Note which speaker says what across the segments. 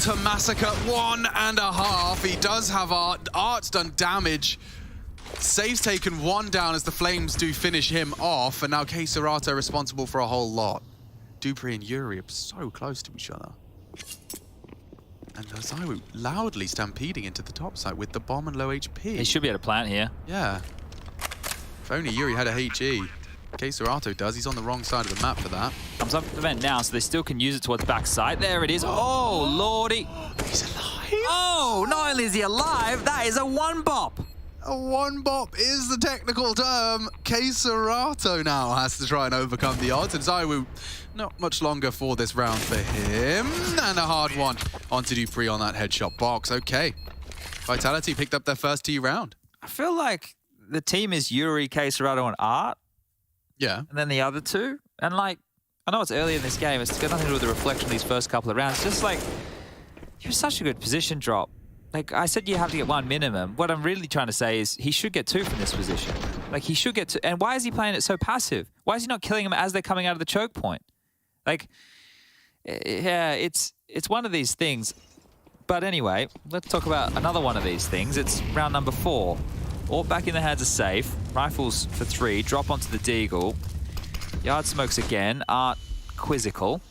Speaker 1: to massacre 1.5. He does have Art. Art's done damage. Safe's taken one down as the Flames do finish him off, and now K-Serato responsible for a whole lot. dupreeh and Yuri are so close to each other. And Zywoo loudly stampeding into the top side with the bomb and low HP.
Speaker 2: He should be able to plant here.
Speaker 1: Yeah. If only Yuri had a HE. K-Serato does. He's on the wrong side of the map for that.
Speaker 2: Comes up the vent now, so they still can use it towards backside. There it is. Oh, lordy.
Speaker 1: He's alive.
Speaker 2: Oh, not only is he alive, that is a one bop.
Speaker 1: A one bop is the technical term. K-Serato now has to try and overcome the odds. And Zywoo, not much longer for this round for him. And a hard one onto dupreeh on that headshot box. Okay. Vitality picked up their first T round.
Speaker 2: I feel like the team is Yuri, K-Serato, and Art.
Speaker 1: Yeah.
Speaker 2: And then the other two. And like, I know it's early in this game. It's got nothing to do with the reflection of these first couple of rounds. Just like, you're such a good position drop. Like I said, you have to get one minimum. What I'm really trying to say is he should get two from this position. Like he should get two. And why is he playing it so passive? Why is he not killing them as they're coming out of the choke point? Like, yeah, it's one of these things. But anyway, let's talk about another one of these things. It's round number 4. All back in the hands of Safe. Rifles for 3. Drop onto the Deagle. Yard smokes again. Art quizzical.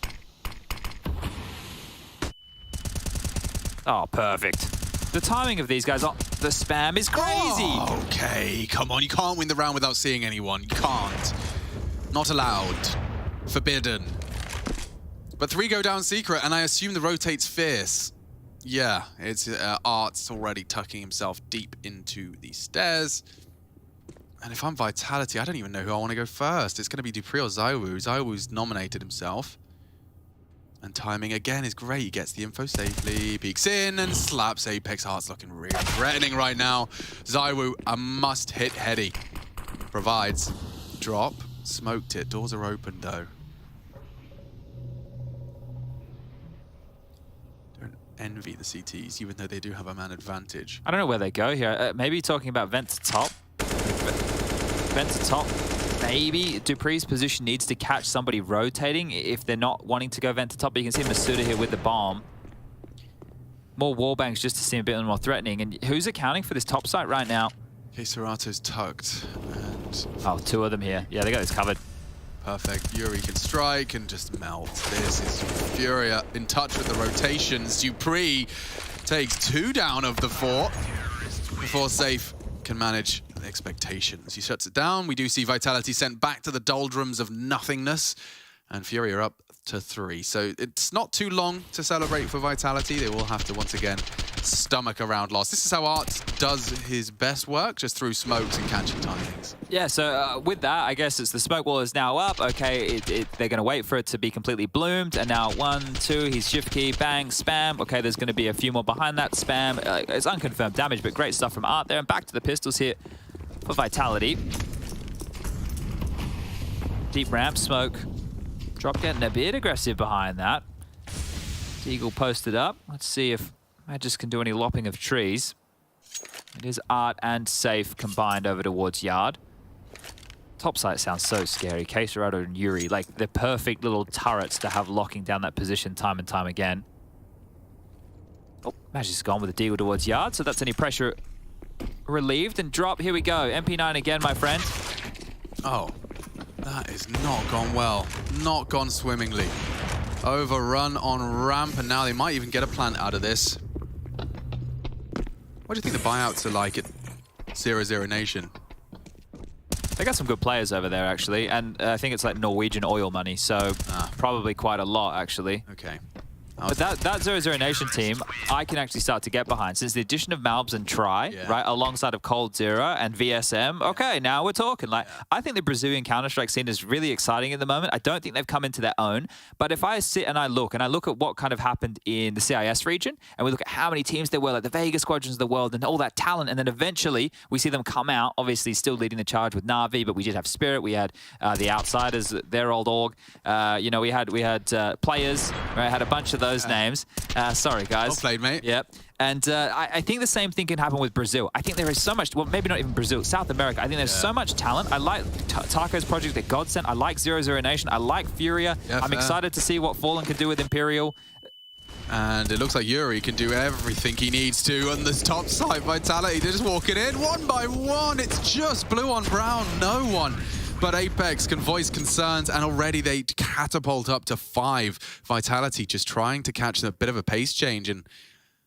Speaker 2: Oh, perfect. The timing of these guys, the spam is crazy.
Speaker 1: Oh, okay, come on. You can't win the round without seeing anyone. You can't. Not allowed. Forbidden. But 3 go down secret, and I assume the rotate's fierce. Yeah, it's Art's already tucking himself deep into the stairs. And if I'm Vitality, I don't even know who I want to go first. It's going to be dupreeh or Zywoo. Zywoo's nominated himself. And timing again is great. He gets the info safely, peeks in and slaps Apex. Art's looking really threatening right now. Zywoo, a must-hit heady. Provides. Drop. Smoked it. Doors are open though. Don't envy the CTs, even though they do have a man advantage.
Speaker 2: I don't know where they go here. Maybe talking about vent to top. Vent to top. Maybe dupreeh's position needs to catch somebody rotating if they're not wanting to go vent to top. But you can see Masuda here with the bomb. More wallbangs just to seem a bit more threatening. And who's accounting for this top site right now?
Speaker 1: K-Serato's tucked. And
Speaker 2: oh, 2 of them here. Yeah, they got this covered.
Speaker 1: Perfect. Yuri can strike and just melt. This is FURIA in touch with the rotations. dupreeh takes 2 down of the 4 before Safe can manage expectations. He shuts it down. We do see Vitality sent back to the doldrums of nothingness, and FURIA are up to 3. So it's not too long to celebrate for Vitality. They will have to once again stomach a round loss. This is how Art does his best work, just through smokes and catchy timings.
Speaker 2: Yeah, so with that, I guess it's the smoke wall is now up. Okay, they're going to wait for it to be completely bloomed. And now 1, 2, he's shift key, bang, spam. Okay, there's going to be a few more behind that spam. It's unconfirmed damage, but great stuff from Art there. And back to the pistols here for Vitality. Deep ramp smoke. Drop getting a bit aggressive behind that. Eagle posted up. Let's see if Magis can do any lopping of trees. It is Art and Safe combined over towards Yard. Top site sounds so scary. K-Serato and Yuri, like the perfect little turrets to have locking down that position time and time again. Oh, Magis has gone with the Deagle towards Yard, so that's any pressure relieved. And drop, here we go. MP9 again, my friend.
Speaker 1: Oh, that is not gone well. Not gone swimmingly. Overrun on ramp, and now they might even get a plant out of this. What do you think the buyouts are like at 0-0 Nation?
Speaker 2: They got some good players over there, actually, and I think it's like Norwegian oil money, so probably quite a lot, actually.
Speaker 1: Okay.
Speaker 2: But that 0-0 Nation team, I can actually start to get behind. Since the addition of Malbs and Try, right, alongside of Cold Zero and VSM, okay, now we're talking. Like, I think the Brazilian Counter-Strike scene is really exciting at the moment. I don't think they've come into their own. But if I sit and I look at what kind of happened in the CIS region, and we look at how many teams there were, like the Vegas Squadrons of the world, and all that talent, and then eventually we see them come out, obviously still leading the charge with Na'Vi, but we did have Spirit, we had the Outsiders, their old org. You know, we had Players, right, had a bunch of those names. Sorry, guys.
Speaker 1: Well played, mate.
Speaker 2: Yep. And I think the same thing can happen with Brazil. I think there is so much, well, maybe not even Brazil, South America. I think there's so much talent. I like Taco's project at Godsend. I like 0-0 Nation. I like FURIA. I'm excited to see what Fallen can do with Imperial.
Speaker 1: And it looks like Yuri can do everything he needs to on this top side. Vitality, they're just walking in one by one. It's just blue on brown, no one. But Apex can voice concerns, and already they catapult up to 5. Vitality just trying to catch a bit of a pace change and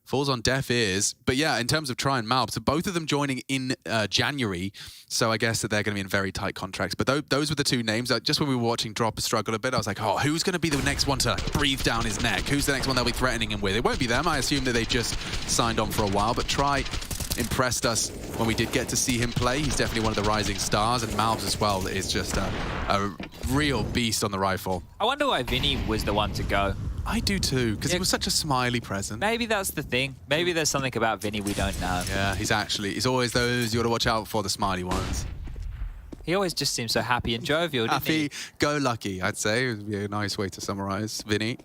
Speaker 1: falls on deaf ears. But yeah, in terms of try and Malp, so both of them joining in January, so I guess that they're going to be in very tight contracts. But those were the 2 names. Just when we were watching Drop struggle a bit, I was like, oh, who's going to be the next one to breathe down his neck? Who's the next one they'll be threatening him with? It won't be them. I assume that they just signed on for a while, but Try impressed us when we did get to see him play. He's definitely one of the rising stars, and Malbs as well is just a real beast on the rifle.
Speaker 2: I wonder why Vinny was the one to go.
Speaker 1: I do too, because he was such a smiley presence.
Speaker 2: Maybe that's the thing. Maybe there's something about Vinny we don't know.
Speaker 1: Yeah, he's always those you got to watch out for, the smiley ones.
Speaker 2: He always just seems so happy and jovial, doesn't he?
Speaker 1: Happy-go-lucky, I'd say. It would be a nice way to summarize Vinny.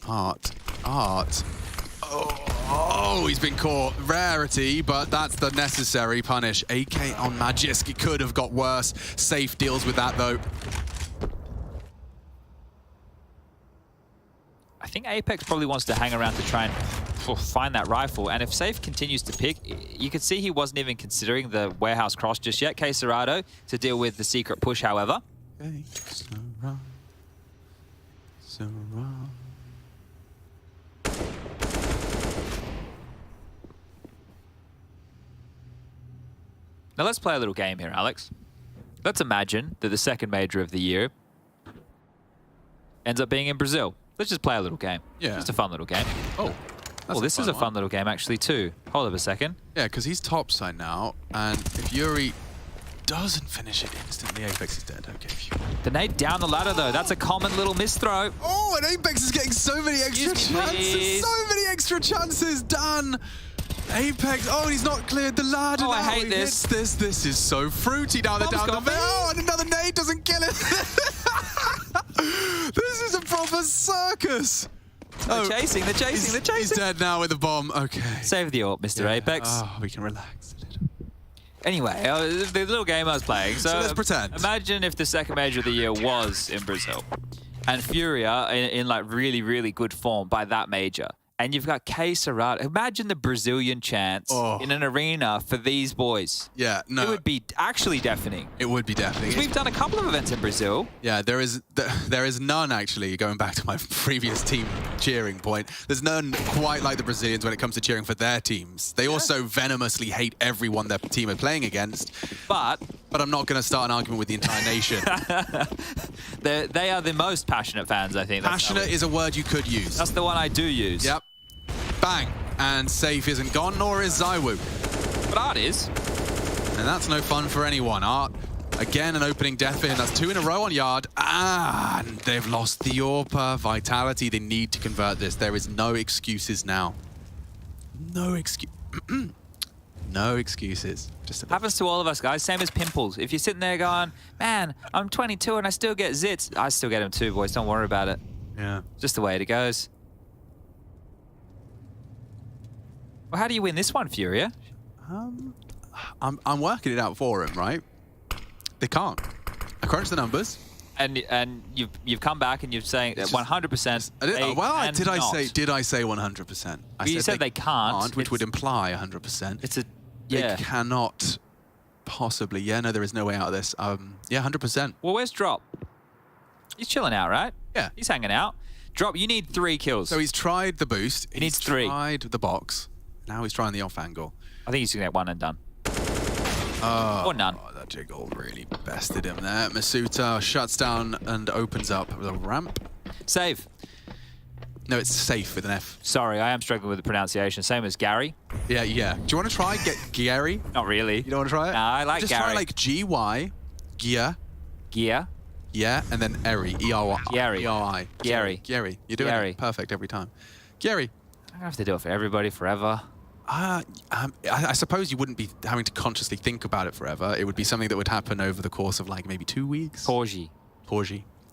Speaker 1: Art. Oh, he's been caught. Rarity, but that's the necessary punish. AK on Magisk. It could have got worse. Safe deals with that, though.
Speaker 2: I think Apex probably wants to hang around to try and find that rifle. And if Safe continues to pick, you could see he wasn't even considering the warehouse cross just yet. Queserado to deal with the secret push, however.
Speaker 1: Okay.
Speaker 2: Now let's play a little game here, Alex. Let's imagine that the second major of the year ends up being in Brazil. Let's just play a little game.
Speaker 1: Yeah.
Speaker 2: Just a fun little game.
Speaker 1: Oh.
Speaker 2: Well, this is a fun little game, actually, too. Hold up a second.
Speaker 1: Yeah, because he's topside now, and if Yuri doesn't finish it instantly, Apex is dead. Okay.
Speaker 2: The nade down the ladder, though. That's a common little misthrow.
Speaker 1: Oh, and Apex is getting so many extra chances. So many extra chances done. Apex, oh, he's not cleared the ladder.
Speaker 2: Oh,
Speaker 1: now.
Speaker 2: I hate this.
Speaker 1: This is so fruity now. They're down the middle. Oh, and another nade doesn't kill it. This is a proper circus.
Speaker 2: They're chasing.
Speaker 1: He's dead now with the bomb. Okay.
Speaker 2: Save the AWP, Mr. Apex.
Speaker 1: Oh, we can relax a little.
Speaker 2: Anyway, the little game I was playing. So
Speaker 1: let's pretend.
Speaker 2: Imagine if the second major of the year was in Brazil, and FURIA in like really, really good form by that major. And you've got Queserado. Imagine the Brazilian chants in an arena for these boys.
Speaker 1: Yeah, no.
Speaker 2: It would be actually deafening.
Speaker 1: It would be deafening.
Speaker 2: We've done a couple of events in Brazil.
Speaker 1: Yeah, there is none, actually, going back to my previous team cheering point. There's none quite like the Brazilians when it comes to cheering for their teams. They also venomously hate everyone their team are playing against. But I'm not going to start an argument with the entire nation.
Speaker 2: They are the most passionate fans, I think.
Speaker 1: Passionate is a word you could use.
Speaker 2: That's the one I do use.
Speaker 1: Yep. Bang. And Safe isn't gone, nor is Zywoo.
Speaker 2: But Art is.
Speaker 1: And that's no fun for anyone. Art, again, an opening death for him. That's 2 in a row on Yard. And they've lost the AWP. Vitality, they need to convert this. There is no excuses now. No excuse. No excuses. Just
Speaker 2: happens to all of us, guys. Same as pimples. If you're sitting there going, man, I'm 22 and I still get zits. I still get them too, boys. Don't worry about it.
Speaker 1: Yeah.
Speaker 2: Just the way it goes. Well, how do you win this one, FURIA?
Speaker 1: I'm working it out for him, right? They can't. I crunched the numbers.
Speaker 2: And you've come back and you're saying that 100%.
Speaker 1: Well, did I say 100%?
Speaker 2: You said they can't,
Speaker 1: which would imply 100%.
Speaker 2: It's a
Speaker 1: They cannot possibly. Yeah, no, there is no way out of this. Yeah, 100%.
Speaker 2: Well, where's Drop? He's chilling out, right?
Speaker 1: Yeah.
Speaker 2: He's hanging out. Drop, you need 3 kills.
Speaker 1: So he's tried the boost.
Speaker 2: He needs 3.
Speaker 1: He's tried the box. Now he's trying the off angle.
Speaker 2: I think he's going to get 1 and done. Or none.
Speaker 1: Oh, that jiggle really bested him there. Masuta shuts down and opens up with a ramp.
Speaker 2: Save.
Speaker 1: No, it's Safe with an F.
Speaker 2: Sorry, I am struggling with the pronunciation. Same as Gary.
Speaker 1: Yeah. Do you want to try get Gary?
Speaker 2: Not really.
Speaker 1: You don't want to try it?
Speaker 2: Nah, I like
Speaker 1: just
Speaker 2: Gary.
Speaker 1: Just try like G-Y, Gia.
Speaker 2: Gia.
Speaker 1: Yeah, and then Eri, E-R-Y.
Speaker 2: Gary.
Speaker 1: E-R-I.
Speaker 2: Gary.
Speaker 1: Gary. You're doing it perfect every time. Gary.
Speaker 2: I have to do it for everybody forever.
Speaker 1: I suppose you wouldn't be having to consciously think about it forever. It would be something that would happen over the course of like maybe 2 weeks.
Speaker 2: Porgy.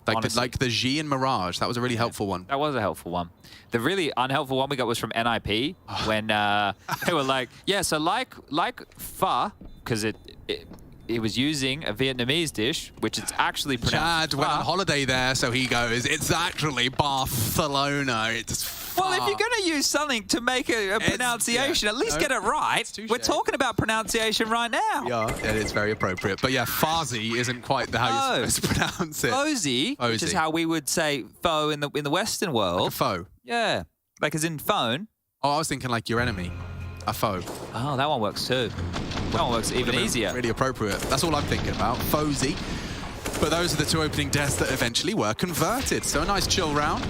Speaker 1: Like the G in Mirage. That was a really helpful one.
Speaker 2: That was a helpful one. The really unhelpful one we got was from NIP when they were like, yeah, so like FA, because he was using a Vietnamese dish, which is actually pronounced.
Speaker 1: Chad went on holiday there, so he goes, it's actually Barcelona. It's far.
Speaker 2: Well, if you're going to use something to make a pronunciation, at least get it right. We're talking about pronunciation right now.
Speaker 1: Yeah, it is very appropriate. But yeah, Faze isn't quite how you're supposed to pronounce it.
Speaker 2: Faze, which is how we would say foe in the Western world.
Speaker 1: Like a foe.
Speaker 2: Yeah, like as in phone.
Speaker 1: Oh, I was thinking like your enemy. A foe.
Speaker 2: Oh, that one works too. That one works even easier.
Speaker 1: Really appropriate. That's all I'm thinking about. Faze. But those are the two opening deaths that eventually were converted. So a nice chill round.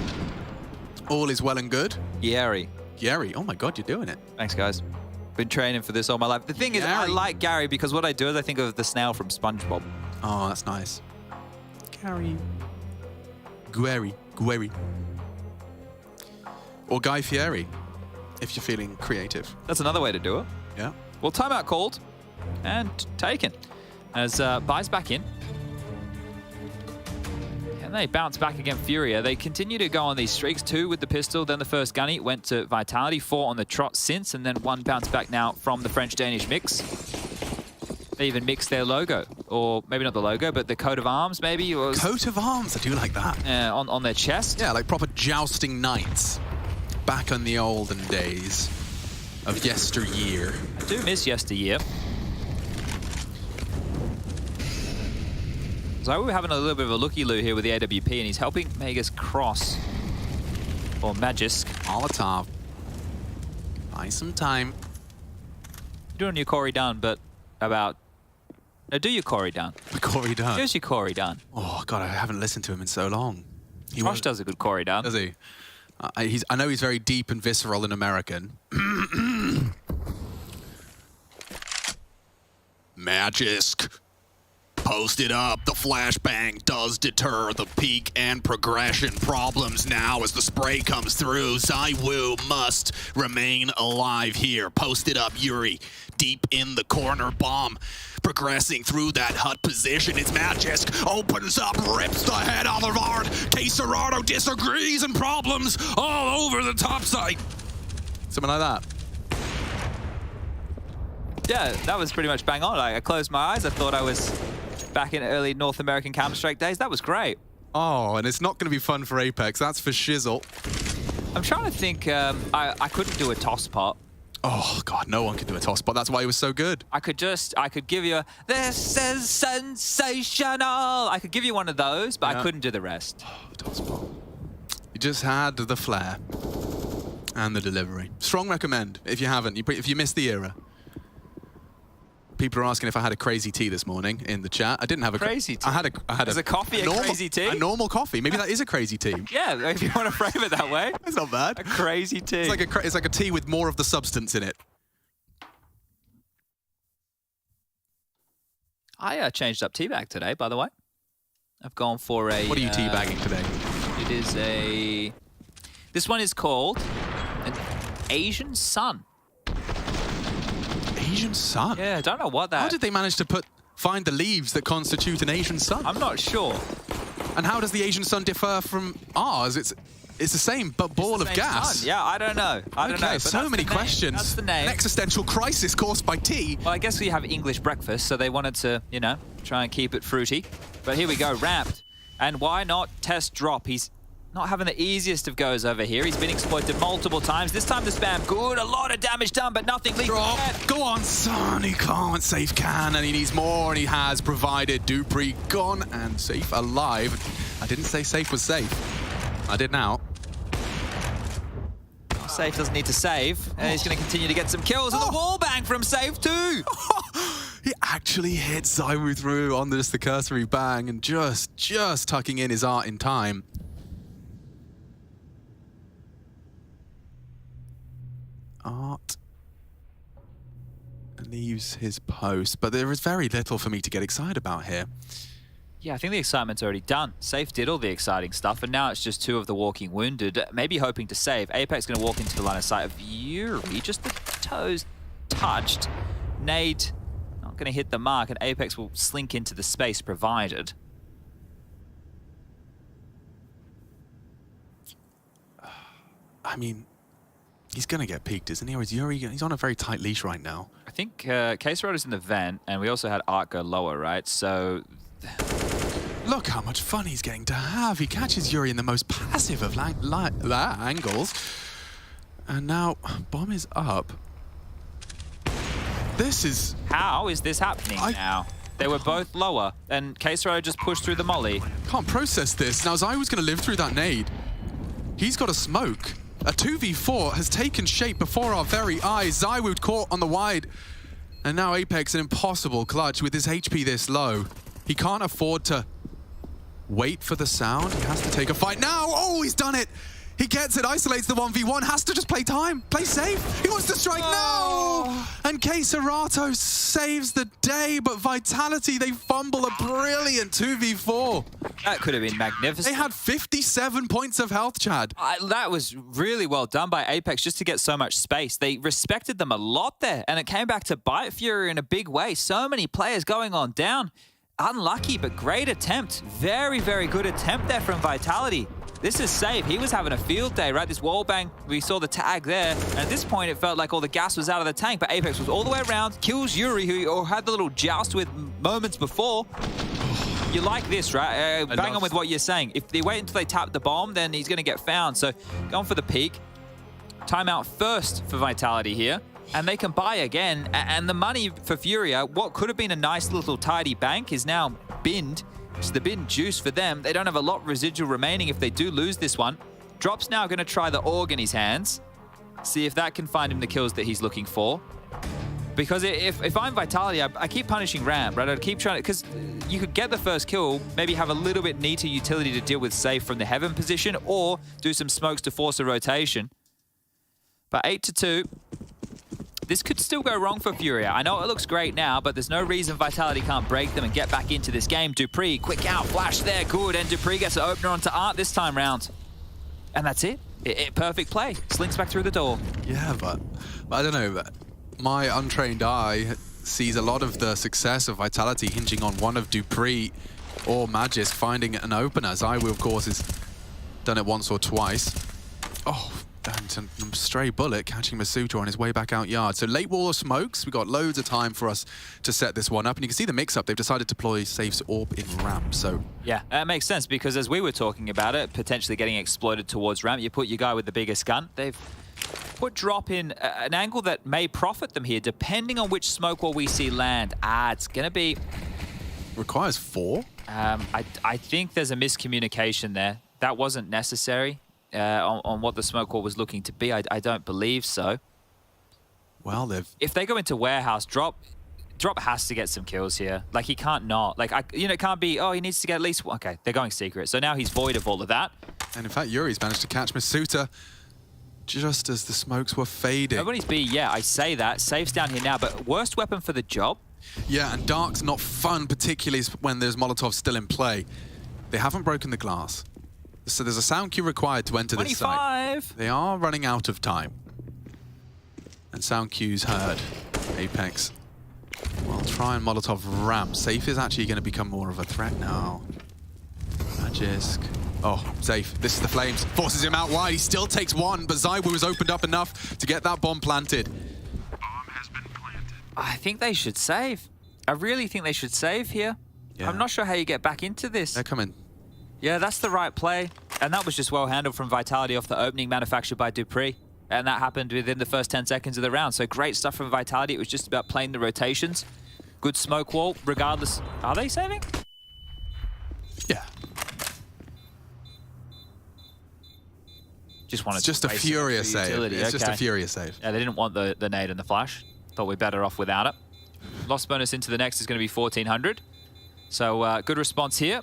Speaker 1: All is well and good.
Speaker 2: Gary.
Speaker 1: Gary. Oh my God, you're doing it.
Speaker 2: Thanks, guys. Been training for this all my life. The thing is, I like Gary because what I do is I think of the snail from SpongeBob.
Speaker 1: Oh, that's nice. Gary. Gueri. Or Guy Fieri, if you're feeling creative.
Speaker 2: That's another way to do it.
Speaker 1: Yeah.
Speaker 2: Well, timeout called and taken as Buys back in. And they bounce back against FURIA. They continue to go on these streaks, 2 with the pistol, then the first gunny went to Vitality, 4 on the trot since, and then 1 bounce back now from the French-Danish mix. They even mixed their logo, or maybe not the logo, but the coat of arms maybe.
Speaker 1: Coat of arms, I do like that.
Speaker 2: On their chest.
Speaker 1: Yeah, like proper jousting knights. Back in the olden days of yesteryear.
Speaker 2: I do miss yesteryear. So we're having a little bit of a looky-loo here with the AWP, and he's helping Magus cross. Or Magisk.
Speaker 1: Molotov. Buy some time.
Speaker 2: You're doing your Corey Dunn, but about... No, do your Corey Dunn.
Speaker 1: Corey Dunn.
Speaker 2: Here's your Corey Dunn.
Speaker 1: Oh, God, I haven't listened to him in so long.
Speaker 2: Josh does a good Corey Dunn.
Speaker 1: Does he? I know he's very deep and visceral and American. Magisk. Posted up, the flashbang does deter the peak and progression problems now as the spray comes through. Zywoo must remain alive here. Posted up, Yuri, deep in the corner, bomb progressing through that hut position. It's Magisk, opens up, rips the head off of Ard. Caserado disagrees and problems all over the top side. Something like that.
Speaker 2: Yeah, that was pretty much bang on. I closed my eyes, I thought I was back in early North American Counter-Strike days. That was great.
Speaker 1: Oh, and it's not going to be fun for Apex. That's for shizzle.
Speaker 2: I'm trying to think. I couldn't do a toss pot.
Speaker 1: Oh, God, no one could do a toss pot. That's why he was so good.
Speaker 2: I could give you a, this is sensational. I could give you one of those, but I couldn't do the rest.
Speaker 1: Oh, toss pot. You just had the flair and the delivery. Strong recommend if you haven't. If you missed the era. People are asking if I had a crazy tea this morning in the chat. I didn't have a
Speaker 2: crazy tea.
Speaker 1: I had
Speaker 2: a coffee, a crazy tea.
Speaker 1: A normal coffee. Maybe that is a crazy tea.
Speaker 2: Yeah, if you want to frame it that way.
Speaker 1: It's not bad.
Speaker 2: A crazy tea.
Speaker 1: It's like a tea with more of the substance in it.
Speaker 2: I changed up tea bag today, by the way. I've gone for a...
Speaker 1: What are you teabagging today?
Speaker 2: It is a... This one is called an Asian Sun.
Speaker 1: Asian sun?
Speaker 2: Yeah, I don't know what that...
Speaker 1: How did they manage to find the leaves that constitute an Asian sun?
Speaker 2: I'm not sure.
Speaker 1: And how does the Asian sun differ from ours? It's the same, but ball of gas.
Speaker 2: Sun. Yeah, I don't know. I don't know. But
Speaker 1: so many questions.
Speaker 2: That's the name.
Speaker 1: An existential crisis caused by tea.
Speaker 2: Well, I guess we have English breakfast, so they wanted to, you know, try and keep it fruity. But here we go, ramped. And why not test drop? He's not having the easiest of goes over here. He's been exploited multiple times. This time the spam good. A lot of damage done, but nothing lethal.
Speaker 1: Drop. Go on, son. He can't. Safe can, and he needs more, and he has provided. Dupree gone and Safe alive. I didn't say Safe was safe. I did now.
Speaker 2: Safe doesn't need to save, and he's going to continue to get some kills. And the wall bang from Safe too.
Speaker 1: He actually hit Zywoo through on just the cursory bang, and just tucking in his art in time. Art leaves his post, but there is very little for me to get excited about here.
Speaker 2: Yeah, I think the excitement's already done. Safe did all the exciting stuff, and now it's just 2 of the walking wounded, maybe hoping to save. Apex going to walk into the line of sight of Yuri, just the toes touched. Nade not going to hit the mark, and Apex will slink into the space provided.
Speaker 1: I mean, He's going to get peaked, isn't he? Or is Yuri, he's on a very tight leash right now.
Speaker 2: I think K-Rod is in the vent, and we also had Art go lower, right? So...
Speaker 1: Look how much fun he's getting to have. He catches Yuri in the most passive of angles. And now, bomb is up. This is...
Speaker 2: How is this happening now? They were both lower, and K-Rod just pushed through the molly.
Speaker 1: Can't process this. Now, Zai was going to live through that nade. He's got a smoke. A 2v4 has taken shape before our very eyes. Zywoo caught on the wide. And now Apex an impossible clutch with his HP this low. He can't afford to wait for the sound. He has to take a fight now. Oh, he's done it. He gets it, isolates the 1v1, has to just play time, play safe. He wants to strike now! And K-Serato saves the day, but Vitality, they fumble a brilliant 2v4.
Speaker 2: That could have been magnificent.
Speaker 1: They had 57 points of health, Chad.
Speaker 2: That was really well done by Apex just to get so much space. They respected them a lot there, and it came back to bite FURIA in a big way. So many players going on down. Unlucky, but great attempt. Very, very good attempt there from Vitality. This is safe. He was having a field day, right? This wallbang, we saw the tag there. And at this point, it felt like all the gas was out of the tank, but Apex was all the way around, kills Yuri, who had the little joust with moments before. You like this, right? Bang on with what you're saying. If they wait until they tap the bomb, then he's going to get found. So going for the peak. Timeout first for Vitality here. And they can buy again. And the money for FURIA, what could have been a nice little tidy bank, is now binned. It's the bin juice for them. They don't have a lot residual remaining if they do lose this one. Drop's now going to try the AUG in his hands. See if that can find him the kills that he's looking for. Because if I'm Vitality, I keep punishing Ram, right? I keep trying to... Because you could get the first kill, maybe have a little bit neater utility to deal with safe from the heaven position, or do some smokes to force a rotation. But 8-2... This could still go wrong for FURIA. I know it looks great now, but there's no reason Vitality can't break them and get back into this game. Dupree, quick out, flash there, good. And Dupree gets an opener onto Art this time round. And that's it. Perfect play. Slinks back through the door.
Speaker 1: Yeah, but I don't know. My untrained eye sees a lot of the success of Vitality hinging on one of Dupree or Magis finding an opener. Zywoo, of course, has done it once or twice. Oh, and a stray bullet catching Masuta on his way back out yard. So late wall of smokes. We've got loads of time for us to set this one up. And you can see the mix-up. They've decided to deploy Safe's orb in ramp. So
Speaker 2: yeah, that makes sense because as we were talking about it, potentially getting exploited towards ramp, you put your guy with the biggest gun. They've put drop in an angle that may profit them here, depending on which smoke wall we see land. It's going to be...
Speaker 1: Requires 4?
Speaker 2: I think there's a miscommunication there. That wasn't necessary. On what the smoke wall was looking to be. I don't believe so.
Speaker 1: Well,
Speaker 2: if they go into warehouse, Drop has to get some kills here. Like, he can't not. Like, it can't be, oh, he needs to get at least one. Okay, they're going secret. So now he's void of all of that.
Speaker 1: And in fact, Yuri's managed to catch Masuta just as the smokes were fading.
Speaker 2: Nobody's B, yeah, I say that. Safe's down here now, but worst weapon for the job?
Speaker 1: Yeah, and Dark's not fun, particularly when there's Molotovs still in play. They haven't broken the glass. So there's a sound cue required to enter this site. They are running out of time. And sound cues heard. Apex. Well, try and Molotov ramp. Safe is actually going to become more of a threat now. Magisk. Oh, Safe. This is the Flames. Forces him out wide. He still takes one, but Zywoo has opened up enough to get that bomb planted.
Speaker 3: Bomb has been planted.
Speaker 2: I think they should save. I really think they should save here. Yeah. I'm not sure how you get back into this.
Speaker 1: They're coming.
Speaker 2: Yeah, that's the right play. And that was just well handled from Vitality off the opening manufactured by Dupree. And that happened within the first 10 seconds of the round. So great stuff from Vitality. It was just about playing the rotations. Good smoke wall, regardless. Are they saving?
Speaker 1: Yeah.
Speaker 2: Just wanted
Speaker 1: it's just a FURIA save. It's just a FURIA save.
Speaker 2: Yeah, they didn't want the nade and the flash. Thought we're better off without it. Loss bonus into the next is going to be 1,400. So good response here.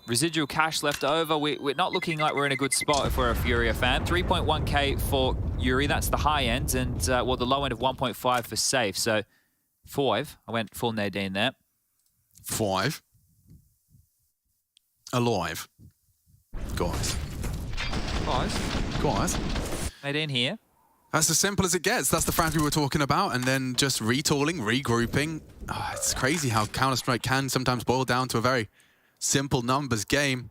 Speaker 2: Residual cash left over. We're not looking like we're in a good spot if we're a FURIA fan. 3.1k for Yuri, that's the high end, and well, the low end of 1.5 for Safe. So 5. I went full Nadine there.
Speaker 1: 5. Alive. Guys. Guys.
Speaker 2: Nadine here.
Speaker 1: That's as simple as it gets. That's the frag we were talking about, and then just retooling, regrouping. Oh, it's crazy how Counter-Strike can sometimes boil down to a very simple numbers game.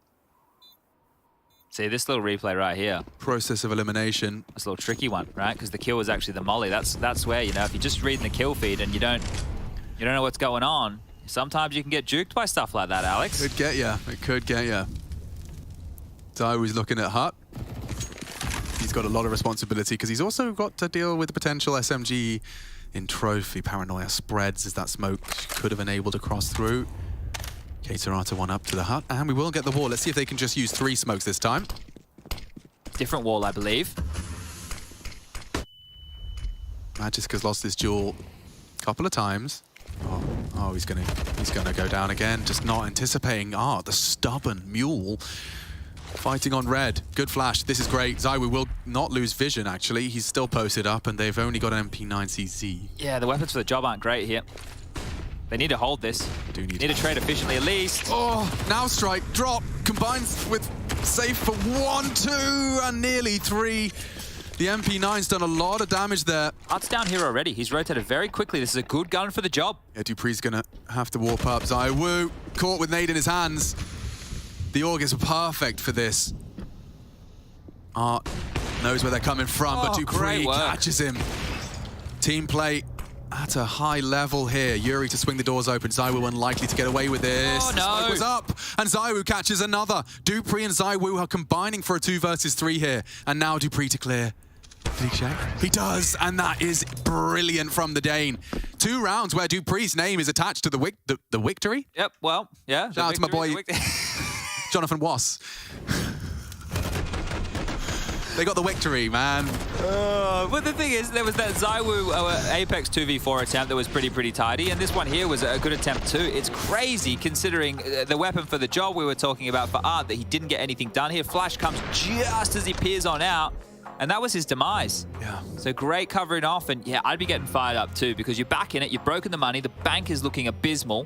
Speaker 2: See, this little replay right here.
Speaker 1: Process of elimination.
Speaker 2: It's a little tricky one, right? Because the kill was actually the molly. That's where, you know, if you're just reading the kill feed and you don't know what's going on, sometimes you can get juked by stuff like that, Alex.
Speaker 1: Could get ya. It could get ya. Daiwu's looking at Hut. He's got a lot of responsibility because he's also got to deal with the potential SMG Entropiq. Paranoia spreads as that smoke could have enabled to cross through. Caterata one up to the Hut, and we will get the wall. Let's see if they can just use 3 smokes this time.
Speaker 2: Different wall, I believe.
Speaker 1: Magisk has lost this duel a couple of times. Oh, he's gonna go down again. Just not anticipating. The stubborn mule fighting on red. Good flash. This is great. ZywOo will not lose vision. Actually, he's still posted up, and they've only got an MP9CZ.
Speaker 2: Yeah, the weapons for the job aren't great here. They need to hold this.
Speaker 1: Need
Speaker 2: to trade efficiently at least.
Speaker 1: Oh, now strike, drop, combines with safe for 1, 2, and nearly 3. The MP9's done a lot of damage there.
Speaker 2: Hut's down here already. He's rotated very quickly. This is a good gun for the job.
Speaker 1: Yeah, dupree's gonna have to warp up. ZywOo caught with nade in his hands. The Augurs are perfect for this. Art knows where they're coming from, but dupree catches him. Team play at a high level here. Yuri to swing the doors open. ZywOo unlikely to get away with this.
Speaker 2: Oh, no.
Speaker 1: The smoke was up, and ZywOo catches another. dupreeh and ZywOo are combining for a 2 versus 3 here. And now dupreeh to clear. Did he check? He does, and that is brilliant from the Dane. 2 rounds where dupreeh's name is attached to the victory.
Speaker 2: Yep, well, yeah.
Speaker 1: Shout out to my boy, Jonathan Wass. They got the victory, man.
Speaker 2: But the thing is, there was that ZywOo Apex 2v4 attempt that was pretty tidy, and this one here was a good attempt too. It's crazy considering the weapon for the job we were talking about for Art, that he didn't get anything done here. Flash comes just as he peers on out, and that was his demise.
Speaker 1: Yeah.
Speaker 2: So great covering off, and yeah, I'd be getting fired up too, because you're back in it, you've broken the money, the bank is looking abysmal.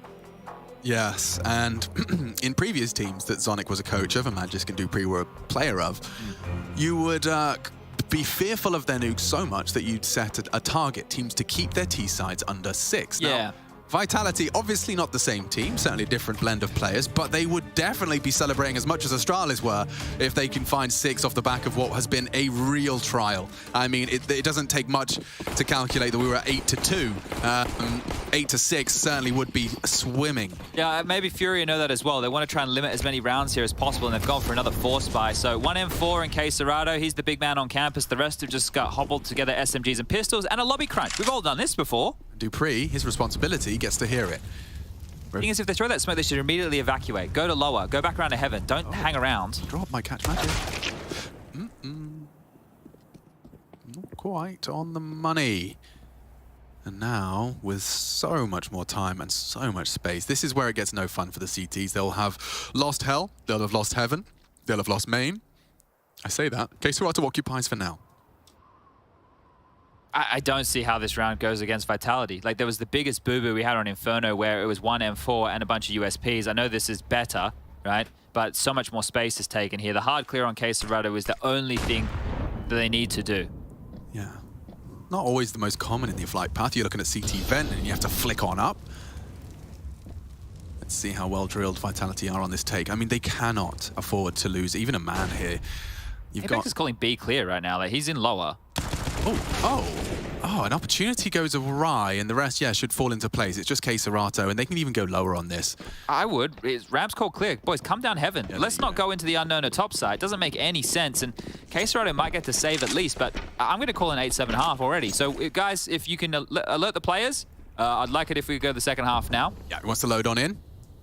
Speaker 1: Yes, and in previous teams that Zonic was a coach of and Magisk and dupreeh were a player of, you would be fearful of their nukes so much that you'd set a target teams to keep their T-sides under 6.
Speaker 2: Yeah.
Speaker 1: Now, Vitality, obviously not the same team, certainly a different blend of players, but they would definitely be celebrating as much as Astralis were if they can find 6 off the back of what has been a real trial. I mean, it doesn't take much to calculate that we were at 8-2. 8-6 certainly would be swimming.
Speaker 2: Yeah, maybe FURIA know that as well. They want to try and limit as many rounds here as possible, and they've gone for another force buy. So 1M4 in Caterata, he's the big man on campus. The rest have just got hobbled together SMGs and pistols and a lobby crunch. We've all done this before.
Speaker 1: dupreeh, his responsibility, gets to hear it.
Speaker 2: The thing is, if they throw that smoke, they should immediately evacuate. Go to lower. Go back around to heaven. Don't hang around.
Speaker 1: Drop might catch magic. Not quite on the money. And now, with so much more time and so much space, this is where it gets no fun for the CTs. They'll have lost hell, they'll have lost heaven, they'll have lost main. I say that. Caterata occupies for now.
Speaker 2: I don't see how this round goes against Vitality. Like, there was the biggest boo-boo we had on Inferno where it was 1M4 and a bunch of USPs. I know this is better, right? But so much more space is taken here. The hard clear on Caterata is the only thing that they need to do.
Speaker 1: Yeah. Not always the most common in the flight path. You're looking at CT vent and you have to flick on up. Let's see how well drilled Vitality are on this take. I mean, they cannot afford to lose even a man here.
Speaker 2: Apex is calling B clear right now. Like, he's in lower.
Speaker 1: Oh, an opportunity goes awry, and the rest, yeah, should fall into place. It's just Caterata, and they can even go lower on this.
Speaker 2: I would. Ram's called clear. Boys, come down heaven. Yeah, let's not go into the unknown at top side. It doesn't make any sense, and Caterata might get to save at least, but I'm going to call an 8-7.5 already. So, guys, if you can alert the players, I'd like it if we go the second half now.
Speaker 1: Yeah, he wants to load on in.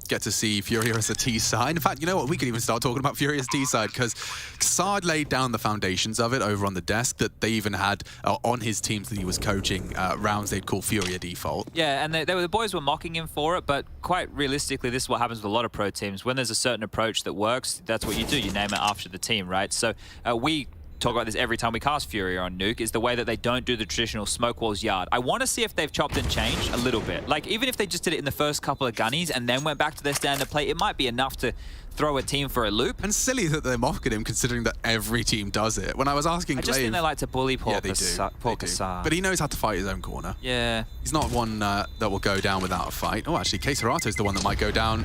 Speaker 1: Get to see FURIA as a T-side. In fact, you know what? We could even start talking about FURIA's T-side because Xard laid down the foundations of it over on the desk that they even had on his teams that he was coaching rounds they'd call FURIA default.
Speaker 2: Yeah, and the boys were mocking him for it, but quite realistically, this is what happens with a lot of pro teams. When there's a certain approach that works, that's what you do. You name it after the team, right? So we talk about this every time we cast FURIA on Nuke, is the way that they don't do the traditional smoke walls yard. I want to see if they've chopped and changed a little bit. Like, even if they just did it in the first couple of gunnies and then went back to their standard play, it might be enough to throw a team for a loop.
Speaker 1: And silly that they're mocking him, considering that every team does it. When I was asking
Speaker 2: I just think they like to bully Paul
Speaker 1: Kassar. But he knows how to fight his own corner.
Speaker 2: Yeah.
Speaker 1: He's not one that will go down without a fight. Oh, actually, Caterato's the one that might go down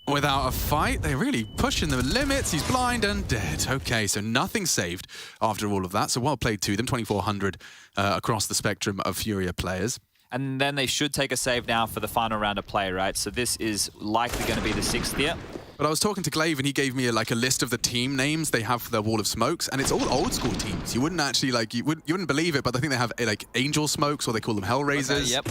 Speaker 1: without a fight. They're really pushing the limits. He's blind and dead. Okay, so nothing saved after all of that. So well played to them, 2,400 across the spectrum of FURIA players.
Speaker 2: And then they should take a save now for the final round of play, right? So this is likely going to be the 6th here.
Speaker 1: But I was talking to Glaive and he gave me a list of the team names they have for their Wall of Smokes, and it's all old school teams. You wouldn't actually you wouldn't believe it, but I think they have like Angel Smokes, or they call them Hellraisers.
Speaker 2: Okay,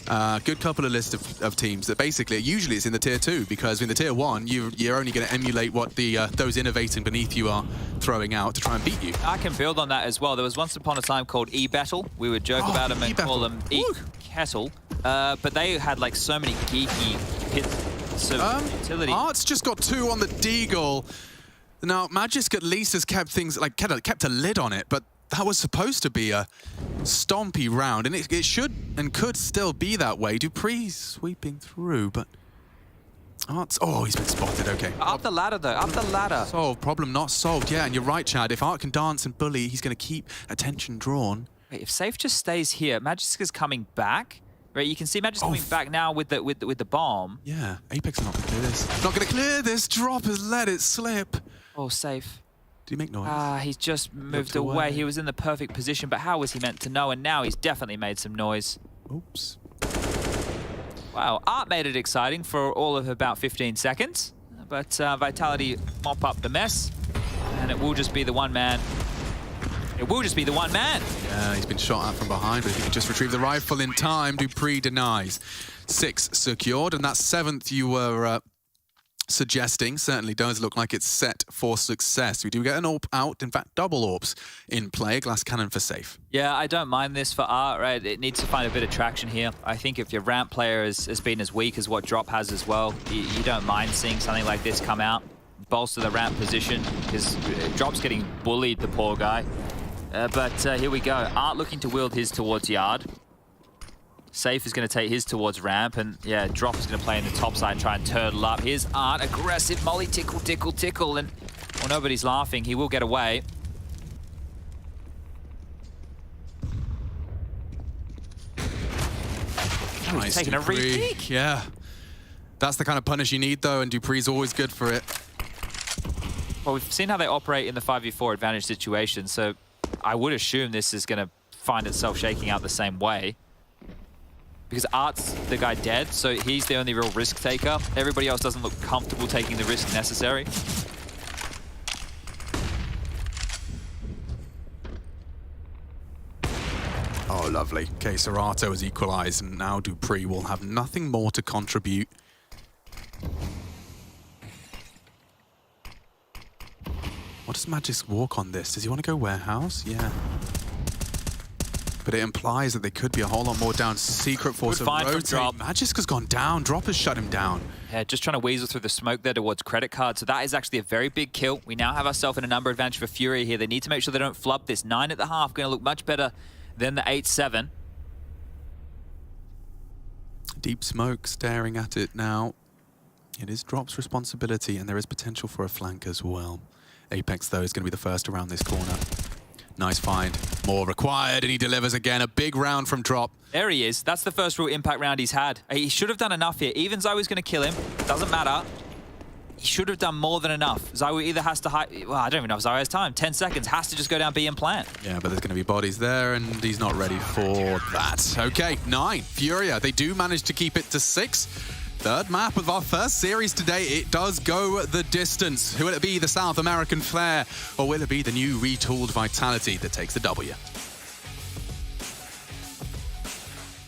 Speaker 2: yep.
Speaker 1: Good couple of lists of teams that basically usually it's in the tier 2, because in the tier 1 you're only going to emulate what the those innovating beneath you are throwing out to try and beat you.
Speaker 2: I can build on that as well. There was once upon a time called E-Battle. We would joke about them and call them E-Kettle, but they had like so many geeky hits. Utility.
Speaker 1: Art's just got 2 on the Deagle. Now, Magisk at least has kept things, kept a lid on it, but that was supposed to be a stompy round, and it should and could still be that way. Dupree sweeping through, but Art's... Oh, he's been spotted, okay.
Speaker 2: Up the ladder, though. Up the ladder.
Speaker 1: Solved. Problem not solved. Yeah, and you're right, Chad. If Art can dance and bully, he's going to keep attention drawn.
Speaker 2: Wait, if Safe just stays here, Magisk is coming back. Right, you can see Magisk coming back now with the bomb.
Speaker 1: Yeah, Apex is not going to clear this. Not going to clear this. Drop has let it slip.
Speaker 2: Oh, Safe.
Speaker 1: Did he make noise?
Speaker 2: He's just moved away. He was in the perfect position, but how was he meant to know? And now he's definitely made some noise.
Speaker 1: Oops.
Speaker 2: Wow, Art made it exciting for all of about 15 seconds, but Vitality mop up the mess, and it will just be the one man. It will just be the one man.
Speaker 1: Yeah, he's been shot at from behind, but if he can just retrieve the rifle in time, Dupree denies. 6 secured, and that 7th you were suggesting certainly does look like it's set for success. We do get an AWP out, in fact, double AWPs in play. Glass cannon for Safe.
Speaker 2: Yeah, I don't mind this for Art, right? It needs to find a bit of traction here. I think if your ramp player has been as weak as what Drop has as well, you don't mind seeing something like this come out, bolster the ramp position, because Drop's getting bullied, the poor guy. But here we go. Art looking to wield his towards yard. Safe is going to take his towards ramp, and yeah, Drop is going to play in the top side and try and turtle up. Here's Art, aggressive molly, tickle, tickle, tickle, and well, nobody's laughing. He will get away. Oh, he's taking
Speaker 1: Dupree.
Speaker 2: a re-peek.
Speaker 1: Yeah. That's the kind of punish you need, though, and Dupree's always good for it.
Speaker 2: Well, we've seen how they operate in the 5v4 advantage situation, so I would assume this is going to find itself shaking out the same way. Because Art's the guy dead, so he's the only real risk taker. Everybody else doesn't look comfortable taking the risk necessary.
Speaker 1: Oh, lovely. Okay, Serato has equalized, and now Dupree will have nothing more to contribute. What does Magisk walk on this? Does he want to go warehouse? Yeah. But it implies that there could be a whole lot more down. Secret force of rotate. Magisk has gone down. Drop has shut him down.
Speaker 2: Yeah, just trying to weasel through the smoke there towards credit card. So that is actually a very big kill. We now have ourselves in a number advantage for FURIA here. They need to make sure they don't flub this. 9 at the half, going to look much better than the 8-7.
Speaker 1: Deep smoke staring at it now. It is Drop's responsibility, and there is potential for a flank as well. Apex, though, is going to be the first around this corner. Nice find. More required, and he delivers again. A big round from Drop.
Speaker 2: There he is. That's the first real impact round he's had. He should have done enough here. Even Zoe's going to kill him. Doesn't matter. He should have done more than enough. Zoe either has to hide... Well, I don't even know if Zoe has time. 10 seconds. Has to just go down B and plant.
Speaker 1: Yeah, but there's going to be bodies there, and he's not ready for that. Okay, 9. FURIA. They do manage to keep it to 6. Third map of our first series today. It does go the distance. Who will it be? The South American Flair, or will it be the new retooled Vitality that takes the W?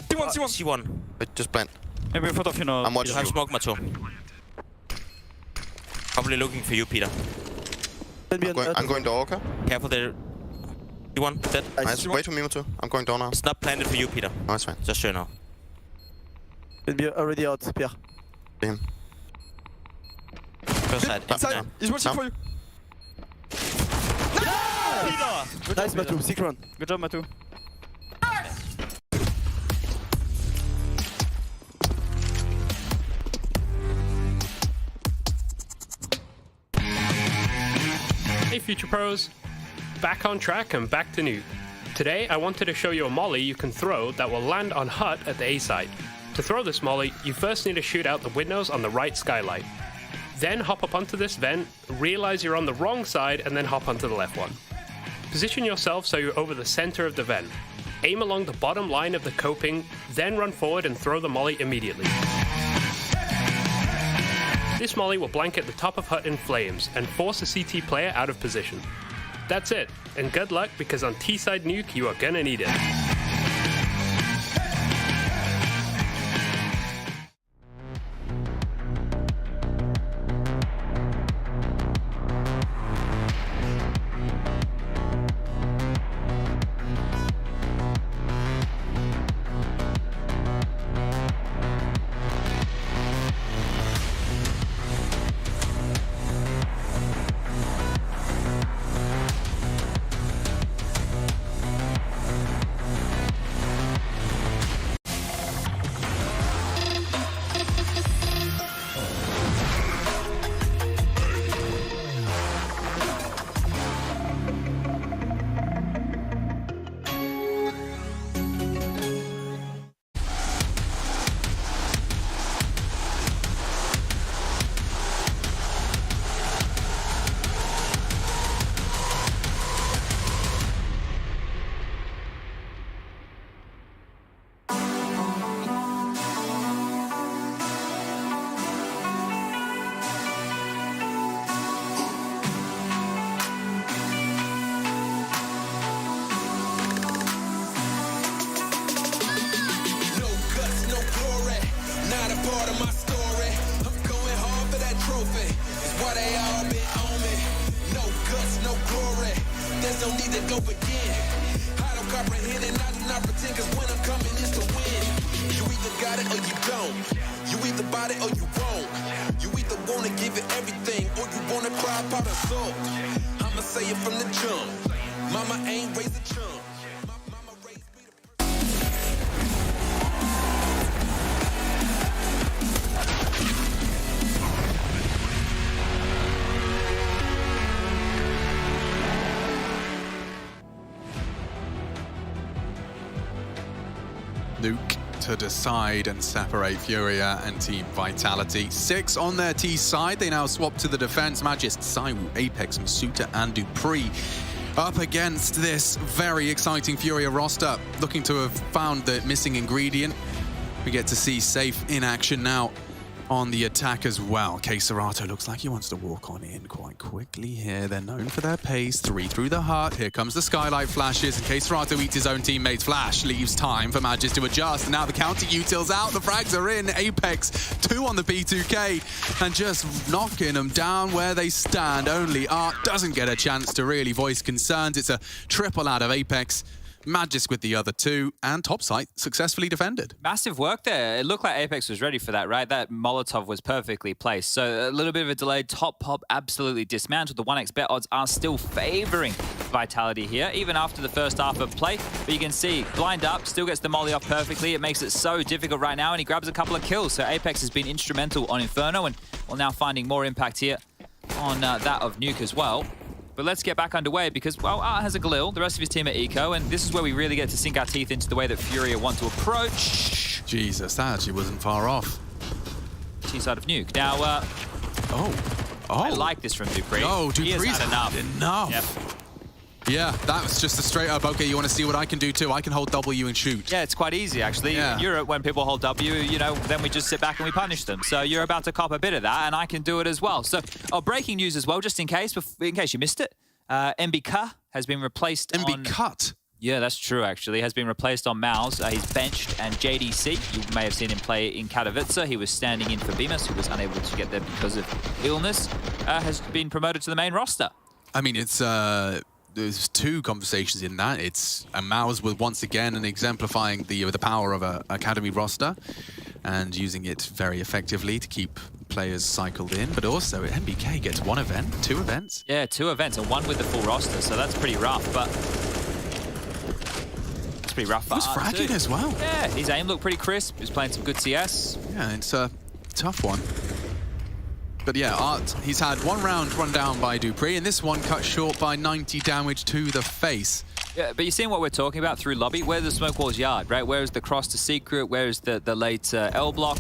Speaker 4: C1.
Speaker 5: Wait, just plant.
Speaker 4: Maybe in front of you now.
Speaker 5: I'm watching
Speaker 4: You have
Speaker 5: you.
Speaker 4: smoke, Mato. Probably looking for you, Peter.
Speaker 5: I'm going door, okay?
Speaker 4: Careful there. C1, dead.
Speaker 5: Nice. Wait for me, too. I'm going door now.
Speaker 4: It's not planted for you, Peter.
Speaker 5: No, it's fine.
Speaker 4: Just so you know.
Speaker 6: Be already out, Pierre.
Speaker 5: See him.
Speaker 4: First side.
Speaker 6: Inside. He's watching for you. Nice, Matu. Sick run. Good job, Matu.
Speaker 7: Hey Future Pros, back on track and back to new. Today I wanted to show you a molly you can throw that will land on hut at the A site. To throw this molly, you first need to shoot out the windows on the right skylight. Then hop up onto this vent, realize you're on the wrong side, and then hop onto the left one. Position yourself so you're over the center of the vent. Aim along the bottom line of the coping, then run forward and throw the molly immediately. This molly will blanket the top of hut in flames and force a CT player out of position. That's it, and good luck because on T-side nuke you are gonna need it.
Speaker 1: Nuke to decide and separate FURIA and Team Vitality. 6 on their T side. They now swap to the defense. Magist, Saiwu, Apex, Masuta, and Dupree up against this very exciting FURIA roster. Looking to have found the missing ingredient. We get to see Safe in action now on the attack as well. Keserato looks like he wants to walk on in quite quickly here. They're known for their pace. 3 through the heart. Here comes the skylight flashes, and Keserato eats his own teammate's flash. Leaves time for Magist to adjust, and now the counter util's out. The frags are in. Apex 2 on the B2K, and just knocking them down where they stand. Only Art doesn't get a chance to really voice concerns. It's a triple out of Apex. Magist with the other 2, and topside successfully defended.
Speaker 2: Massive work there. It looked like Apex was ready for that, right? That Molotov was perfectly placed. So a little bit of a delay. Top pop absolutely dismantled. The 1x bet odds are still favoring Vitality here, even after the first half of play. But you can see, blind up, still gets the molly off perfectly. It makes it so difficult right now, and he grabs a couple of kills. So Apex has been instrumental on Inferno, and we're now finding more impact here on that of Nuke as well. But let's get back underway because, well, Art has a Galil, the rest of his team at Eco, and this is where we really get to sink our teeth into the way that FURIA want to approach.
Speaker 1: Jesus, that actually wasn't far off.
Speaker 2: T-side of Nuke. Now, I like this from Dupree.
Speaker 1: Oh,
Speaker 2: He
Speaker 1: Dupree's
Speaker 2: has had enough.
Speaker 1: Yep. Yeah, that was just a straight up, okay, you want to see what I can do too? I can hold W and shoot.
Speaker 2: Yeah, it's quite easy, actually.
Speaker 1: Yeah.
Speaker 2: In Europe, when people hold W, you know, then we just sit back and we punish them. So you're about to cop a bit of that, and I can do it as well. So, breaking news as well, just in case you missed it. MBK has been replaced on...
Speaker 1: MBK?
Speaker 2: Yeah, that's true, actually. Has been replaced on Mouse. He's benched, and JDC, you may have seen him play in Katowice. He was standing in for Bemis, who was unable to get there because of illness, has been promoted to the main roster.
Speaker 1: I mean, it's... there's 2 conversations in that. It's Mouse with once again and exemplifying the power of a academy roster and using it very effectively to keep players cycled in, but also MBK gets 1 event, 2 events.
Speaker 2: Yeah, 2 events and 1 with the full roster, so that's pretty rough, but it's pretty rough for
Speaker 1: He was
Speaker 2: Art
Speaker 1: fragging
Speaker 2: too.
Speaker 1: as well.
Speaker 2: Yeah, his aim looked pretty crisp. He was playing some good CS.
Speaker 1: Yeah, it's a tough one. But yeah, Art, he's had 1 round run down by Dupree, and this one cut short by 90 damage to the face.
Speaker 2: Yeah, but you're seeing what we're talking about through lobby? Where's the smoke wall's yard, right? Where is the cross to secret? Where is the late L block?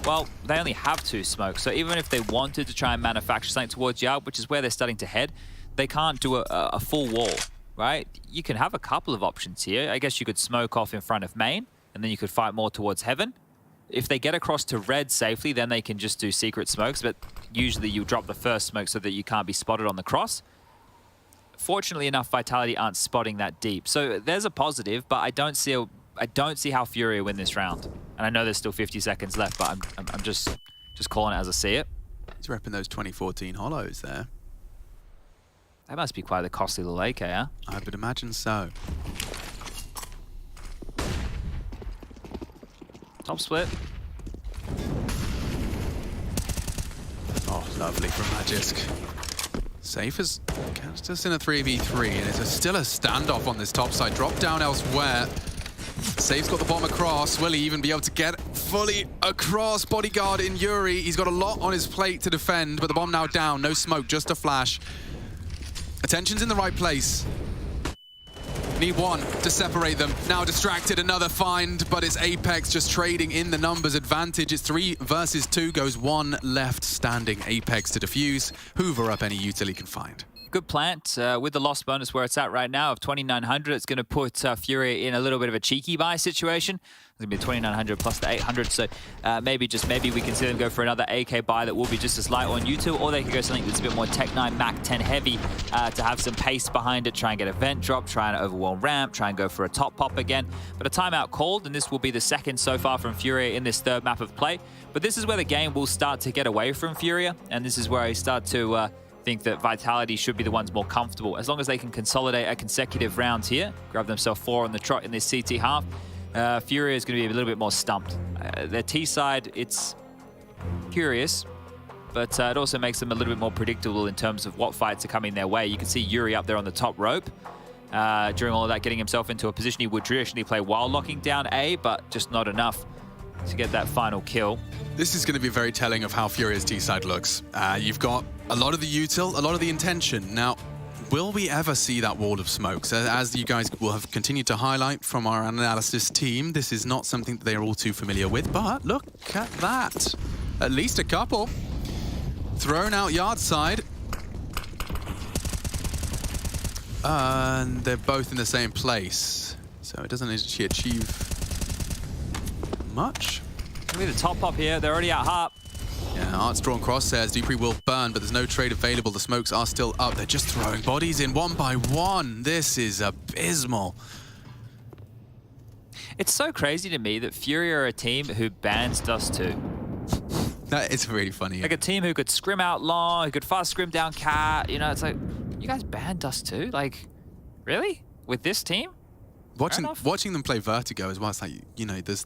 Speaker 2: well, they only have 2 smokes. So even if they wanted to try and manufacture something towards Yard, which is where they're starting to head, they can't do a full wall, right? You can have a couple of options here. I guess you could smoke off in front of main, and then you could fight more towards heaven. If they get across to red safely, then they can just do secret smokes, but usually you drop the first smoke so that you can't be spotted on the cross. Fortunately enough, Vitality aren't spotting that deep. So there's a positive, but I don't see how FURIA win this round. And I know there's still 50 seconds left, but I'm just calling it as I see it.
Speaker 1: He's repping those 2014 hollows there.
Speaker 2: That must be quite the costly little AK, huh?
Speaker 1: I would imagine so.
Speaker 2: Top split.
Speaker 1: Oh, lovely from Magisk. Safe as catched us in a 3v3, and it's still a standoff on this top side. Drop down elsewhere. Safe's got the bomb across. Will he even be able to get fully across? Bodyguard in Yuri. He's got a lot on his plate to defend, but the bomb now down. No smoke, just a flash. Attention's in the right place. Need one to separate them. Now distracted, another find, but it's Apex just trading in the numbers advantage. It's 3 versus 2, goes 1 left standing. Apex to defuse, hoover up any util he can find.
Speaker 2: Good plant with the loss bonus where it's at right now of 2,900. It's going to put FURIA in a little bit of a cheeky buy situation. It's going to be 2,900 plus the 800. So maybe we can see them go for another AK buy that will be just as light on U2, or they could go something that's a bit more Tech 9 Mac 10 heavy to have some pace behind it, try and get a vent drop, try and overwhelm ramp, try and go for a top pop again. But a timeout called, and this will be the second so far from FURIA in this third map of play. But this is where the game will start to get away from FURIA, and this is where I start to think that Vitality should be the ones more comfortable. As long as they can consolidate a consecutive rounds here, grab themselves 4 on the trot in this CT half, FURIA is going to be a little bit more stumped. Their T side, it's curious, but it also makes them a little bit more predictable in terms of what fights are coming their way. You can see Yuri up there on the top rope. During all of that, getting himself into a position he would traditionally play while locking down A, but just not enough to get that final kill.
Speaker 1: This is going to be very telling of how FURIA's T-side looks. You've got a lot of the util, a lot of the intention. Now, will we ever see that wall of smokes? As you guys will have continued to highlight from our analysis team, this is not something that they're all too familiar with, but look at that. At least a couple. Thrown out yard side. And they're both in the same place. So it doesn't actually achieve much.
Speaker 2: Gonna be the top pop here. They're already at Harp.
Speaker 1: Yeah, Art's drawn crosshairs. Dupree will burn, but there's no trade available. The smokes are still up. They're just throwing bodies in one by one. This is abysmal.
Speaker 2: It's so crazy to me that FURIA are a team who bans Dust 2.
Speaker 1: That is really funny.
Speaker 2: Like a team who could scrim out long, who could fast scrim down Cat. You know, it's like, you guys banned Dust 2? Like, really? With this team?
Speaker 1: Watching them play Vertigo as well, it's like, you know, there's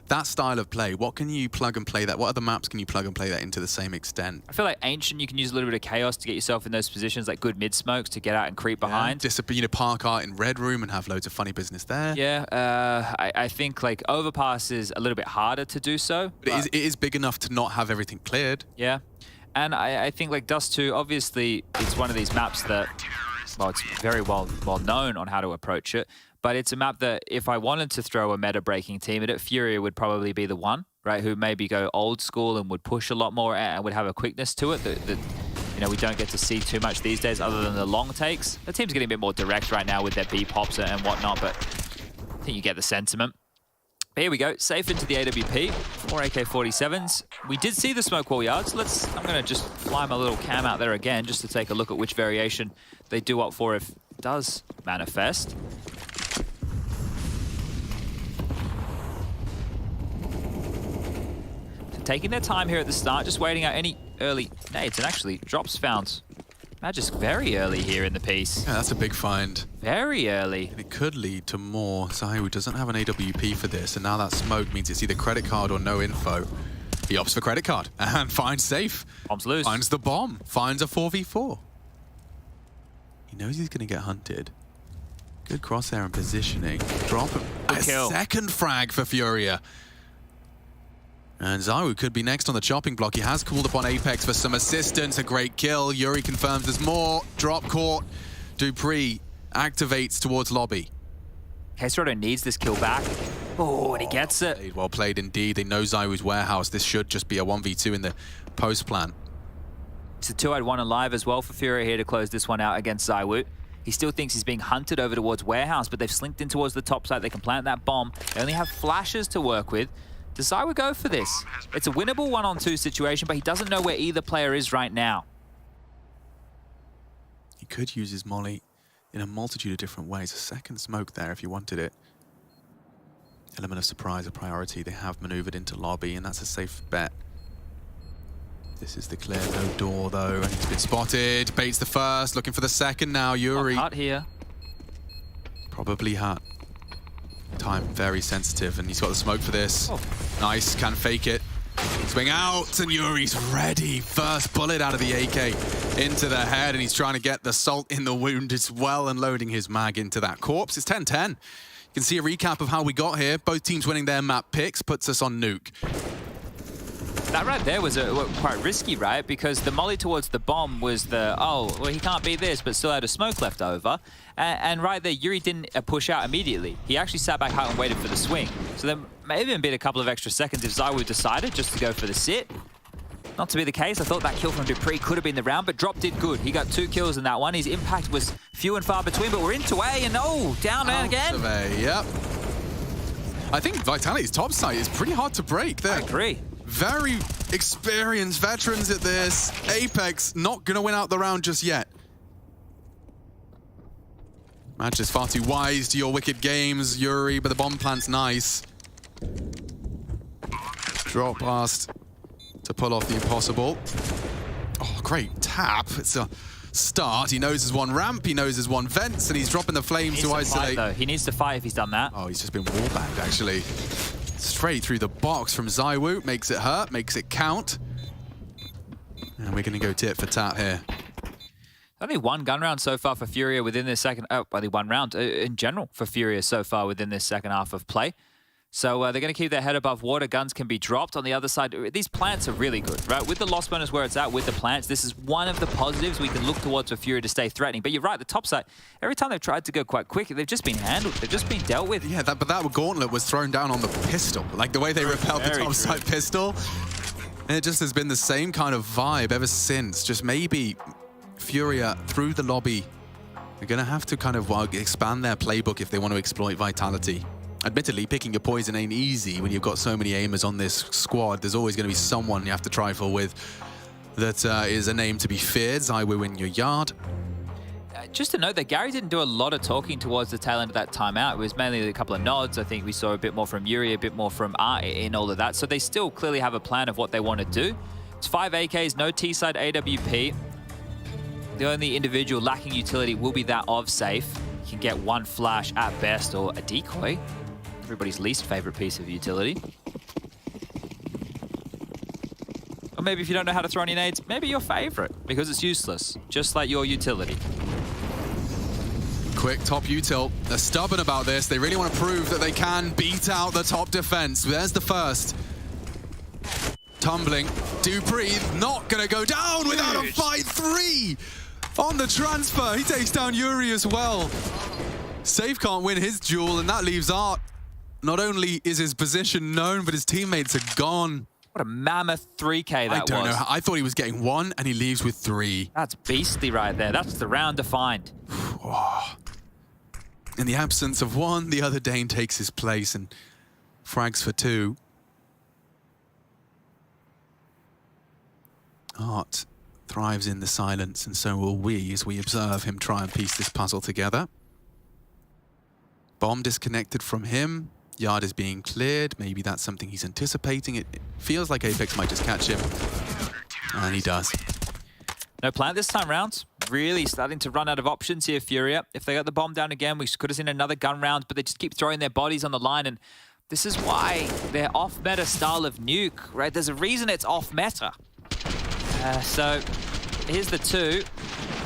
Speaker 1: that style of play. What can you plug and play that? What other maps can you plug and play that into the same extent?
Speaker 2: I feel like Ancient, you can use a little bit of chaos to get yourself in those positions, like good mid smokes to get out and creep behind.
Speaker 1: You know, park Art in Red Room and have loads of funny business there.
Speaker 2: Yeah, I think like Overpass is a little bit harder to do so.
Speaker 1: But it is big enough to not have everything cleared.
Speaker 2: Yeah, and I think like Dust 2, obviously it's one of these maps that, well, it's very well known on how to approach it. But it's a map that if I wanted to throw a meta-breaking team at it, FURIA would probably be the one, right? Who maybe go old school and would push a lot more and would have a quickness to it that you know, we don't get to see too much these days other than the long takes. The team's getting a bit more direct right now with their B pops and whatnot, but I think you get the sentiment. But here we go, safe into the AWP, 4 AK-47s. We did see the smoke wall yards. I'm gonna just fly my little cam out there again just to take a look at which variation they do opt for if it does manifest. Taking their time here at the start, just waiting out any early nades, and actually drops found Magisk very early here in the piece.
Speaker 1: Yeah, that's a big find.
Speaker 2: Very early.
Speaker 1: And it could lead to more. Zayu doesn't have an AWP for this, and now that smoke means it's either credit card or no info. He opts for credit card and finds safe.
Speaker 2: Bomb's loose.
Speaker 1: Finds the bomb. Finds a 4v4. He knows he's going to get hunted. Good crosshair and positioning. Drop a second frag for FURIA. And Zayu could be next on the chopping block. He has called upon Apex for some assistance. A great kill. Yuri confirms there's more. Drop caught. Dupree activates towards lobby.
Speaker 2: Kesrodo needs this kill back. Oh, and he gets it.
Speaker 1: Well played indeed. They know Zywoo's warehouse. This should just be a 1v2 in the post plan.
Speaker 2: It's a 2-1 alive as well for FURIA here to close this one out against Zywoo. He still thinks he's being hunted over towards warehouse, but they've slinked in towards the top side. They can plant that bomb. They only have flashes to work with. Does Zywoo go for this? It's a winnable 1-on-2 situation, but he doesn't know where either player is right now.
Speaker 1: He could use his molly in a multitude of different ways. A second smoke there if he wanted it. Element of surprise, a priority. They have maneuvered into lobby, and that's a safe bet. This is the clear, no door though, and he's been spotted. Baits the first, looking for the second now. Yuri.
Speaker 2: Hut here.
Speaker 1: Probably hut. Time very sensitive, and he's got the smoke for this.
Speaker 2: Oh.
Speaker 1: Nice, can fake it. Swing out, and Yuri's ready. First bullet out of the AK into the head, and he's trying to get the salt in the wound as well, and loading his mag into that corpse. It's 10-10. You can see a recap of how we got here. Both teams winning their map picks puts us on nuke.
Speaker 2: That right there was quite risky, right? Because the molly towards the bomb was the, oh, well, he can't beat this, but still had a smoke left over. And right there, Yuri didn't push out immediately. He actually sat back out and waited for the swing. So there may have even been a couple of extra seconds if Zywoo decided just to go for the sit. Not to be the case. I thought that kill from Dupree could have been the round, but Drop did good. He got 2 kills in that one. His impact was few and far between, but we're into A, and oh, down again.
Speaker 1: Of A, yep. I think Vitality's top side is pretty hard to break there.
Speaker 2: I agree.
Speaker 1: Very experienced veterans at this. Apex not going to win out the round just yet. Match is far too wise to your wicked games, Yuri, but the bomb plant's nice. Drop past to pull off the impossible. Oh, great tap. It's a start. He knows there's one ramp, he knows there's one vents, and he's dropping the flame to isolate.
Speaker 2: Though. He needs to fight if he's done that.
Speaker 1: Oh, he's just been wallbanged, actually. Straight through the box from Zywoo. Makes it hurt, makes it count. And we're going to go tit for tat here.
Speaker 2: Only 1 gun round so far for FURIA within this second... Oh, only 1 round in general for FURIA so far within this second half of play. So they're going to keep their head above water. Guns can be dropped. On the other side, these plants are really good, right? With the loss bonus where it's at with the plants, this is one of the positives we can look towards for FURIA to stay threatening. But you're right, the top side, every time they've tried to go quite quick, they've just been handled. They've just been dealt with.
Speaker 1: Yeah, but that gauntlet was thrown down on the pistol. Like the way they repelled the top side pistol. And it just has been the same kind of vibe ever since. Just maybe FURIA through the lobby, they're going to have to kind of expand their playbook if they want to exploit Vitality. Admittedly, picking your poison ain't easy when you've got so many aimers on this squad. There's always going to be someone you have to trifle with that is a name to be feared. Zywoo in your yard.
Speaker 2: Just to note that Gary didn't do a lot of talking towards the tail end of that timeout. It was mainly a couple of nods. I think we saw a bit more from Yuri, a bit more from Art in all of that. So they still clearly have a plan of what they want to do. It's 5 AKs, no T-side AWP. The only individual lacking utility will be that of Safe. You can get 1 flash at best or a decoy. Everybody's least favorite piece of utility. Or maybe if you don't know how to throw any nades, maybe your favorite, because it's useless, just like your utility.
Speaker 1: Quick top util. They're stubborn about this. They really want to prove that they can beat out the top defense. There's the first. Tumbling. Dupree not going to go down without a fight. 3 on the transfer. He takes down Yuri as well. Safe can't win his duel, and that leaves Art. Not only is his position known, but his teammates are gone.
Speaker 2: What a mammoth 3K that was.
Speaker 1: I don't know. I thought he was getting 1, and he leaves with 3.
Speaker 2: That's beastly right there. That's the round defined.
Speaker 1: In the absence of 1, the other Dane takes his place and frags for 2. Art thrives in the silence, and so will we as we observe him try and piece this puzzle together. Bomb disconnected from him. Yard is being cleared. Maybe that's something he's anticipating. It feels like Apex might just catch him. And he does.
Speaker 2: No plant this time round. Really starting to run out of options here, FURIA. If they got the bomb down again, we could have seen another gun round, but they just keep throwing their bodies on the line. And this is why their off-meta style of nuke, right? There's a reason it's off-meta. So here's the 2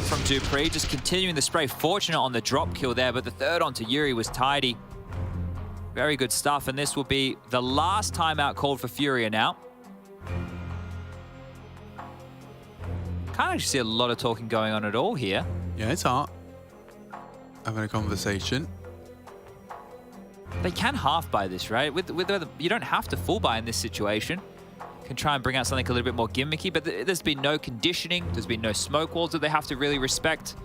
Speaker 2: from Dupree, just continuing the spray. Fortunate on the drop kill there, but the 3rd onto Yuri was tidy. Very good stuff, and this will be the last timeout called for FURIA now. Can't actually see a lot of talking going on at all here.
Speaker 1: Yeah, it's Art having a conversation.
Speaker 2: They can half buy this, right? You don't have to full buy in this situation. Can try and bring out something a little bit more gimmicky, but there's been no conditioning. There's been no smoke walls that they have to really respect.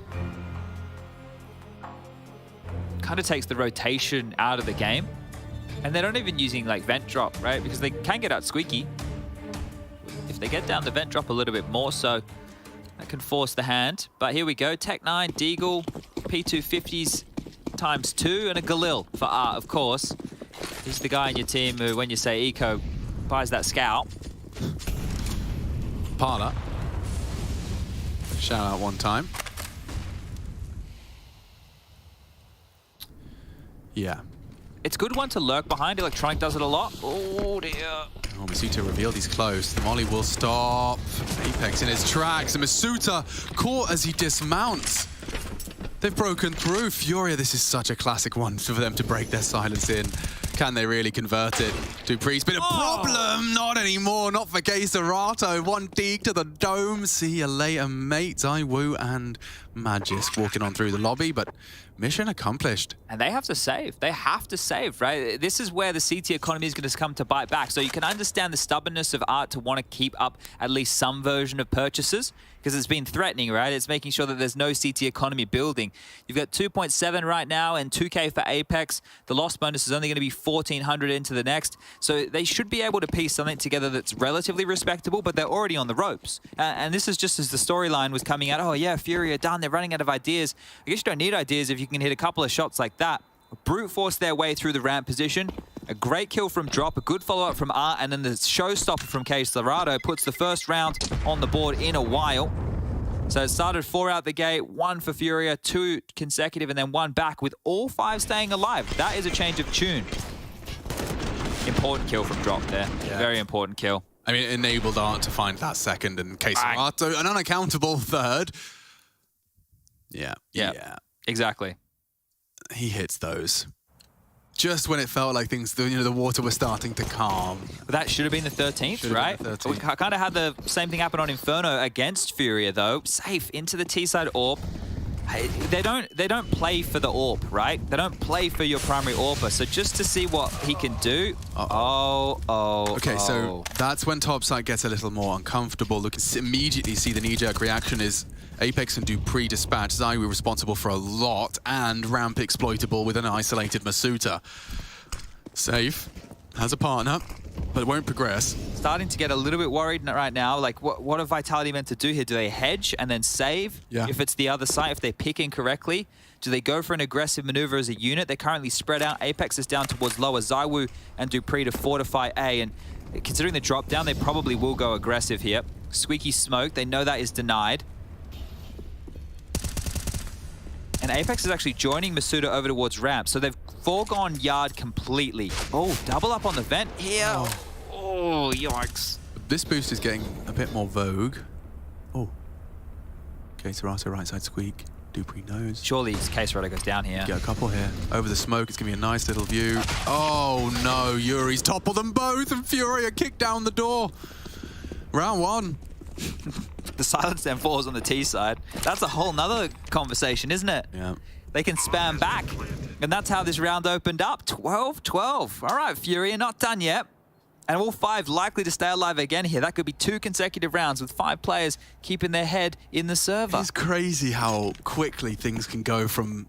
Speaker 2: Kind of takes the rotation out of the game. And they're not even using like vent drop, right? Because they can get out squeaky. If they get down the vent drop a little bit more, so that can force the hand. But here we go, Tech9, Deagle, P250s ×2, and a Galil for Art, of course. He's the guy in your team who, when you say eco, buys that scout.
Speaker 1: Parla. Shout out one time. Yeah.
Speaker 2: It's a good one to lurk behind. Electronic does it a lot. Oh, dear.
Speaker 1: Oh, Masuta revealed he's close. The molly will stop. Apex in his tracks. And Masuta caught as he dismounts. They've broken through. Furia, this is such a classic one for them to break their silence in. Can they really convert it? Dupree's been a problem. Not anymore. Not for Serato. One deke to the dome. See you later, mate. Zaiwu and Magis walking on through the lobby, but mission accomplished.
Speaker 2: And they have to save. They have to save, right? This is where the CT economy is going to come to bite back. So you can understand the stubbornness of Art to want to keep up at least some version of purchases, because it's been threatening, right? It's making sure that there's no CT economy building. You've got 2.7 right now and 2K for Apex. The loss bonus is only going to be 1,400 into the next. So they should be able to piece something together that's relatively respectable, but they're already on the ropes. And this is just as the storyline was coming out. Oh yeah, Furia done. They're running out of ideas. I guess you don't need ideas if you can hit a couple of shots like that. Brute force their way through the ramp position. A great kill from Drop, a good follow-up from Art, and then the showstopper from Serato puts the first round on the board in a while. So it started 4 out the gate, 1 for Furia, 2 consecutive, and then 1 back with all 5 staying alive. That is a change of tune. Important kill from Drop there. Yeah. Very important kill.
Speaker 1: I mean, it enabled Art to find that second, and Serato, an unaccountable third. Yeah.
Speaker 2: Exactly.
Speaker 1: He hits those. Just when it felt like things, the water was starting to calm.
Speaker 2: But that should have been the 13th, right? We kind of had the same thing happen on Inferno against Furia, though. Safe into the T-side AWP. They don't play for the AWP, right? They don't play for your primary AWPer. So just to see what he can do. Okay,
Speaker 1: so that's when Topside gets a little more uncomfortable. Look, immediately see the knee-jerk reaction is Apex and Dupree dispatch. Zaiwu responsible for a lot, and ramp exploitable with an isolated Masuta. Safe, has a partner, but won't progress.
Speaker 2: Starting to get a little bit worried right now. Like, what are Vitality meant to do here? Do they hedge and then save?
Speaker 1: Yeah.
Speaker 2: If it's the other side, if they pick incorrectly? Do they go for an aggressive maneuver as a unit? They're currently spread out. Apex is down towards lower. Zaiwu and Dupree to fortify A, and considering the drop down, they probably will go aggressive here. Squeaky smoke, they know that is denied. And Apex is actually joining Masuta over towards ramp, so they've foregone yard completely. Oh, double up on the vent here. Oh, yikes.
Speaker 1: This boost is getting a bit more vogue. Oh. Serato right side squeak. Dupree knows.
Speaker 2: Surely Serato goes down here.
Speaker 1: Get a couple here. Over the smoke, it's going to be a nice little view. Oh no, Yuri's toppled them both, and Furia kicked down the door. Round 1.
Speaker 2: The silence then falls on the T side. That's a whole nother conversation, isn't it?
Speaker 1: Yeah.
Speaker 2: They can spam back. And that's how this round opened up. 12-12. All right, Furia, not done yet. And all 5 likely to stay alive again here. That could be 2 consecutive rounds with 5 players keeping their head in the server.
Speaker 1: It's crazy how quickly things can go from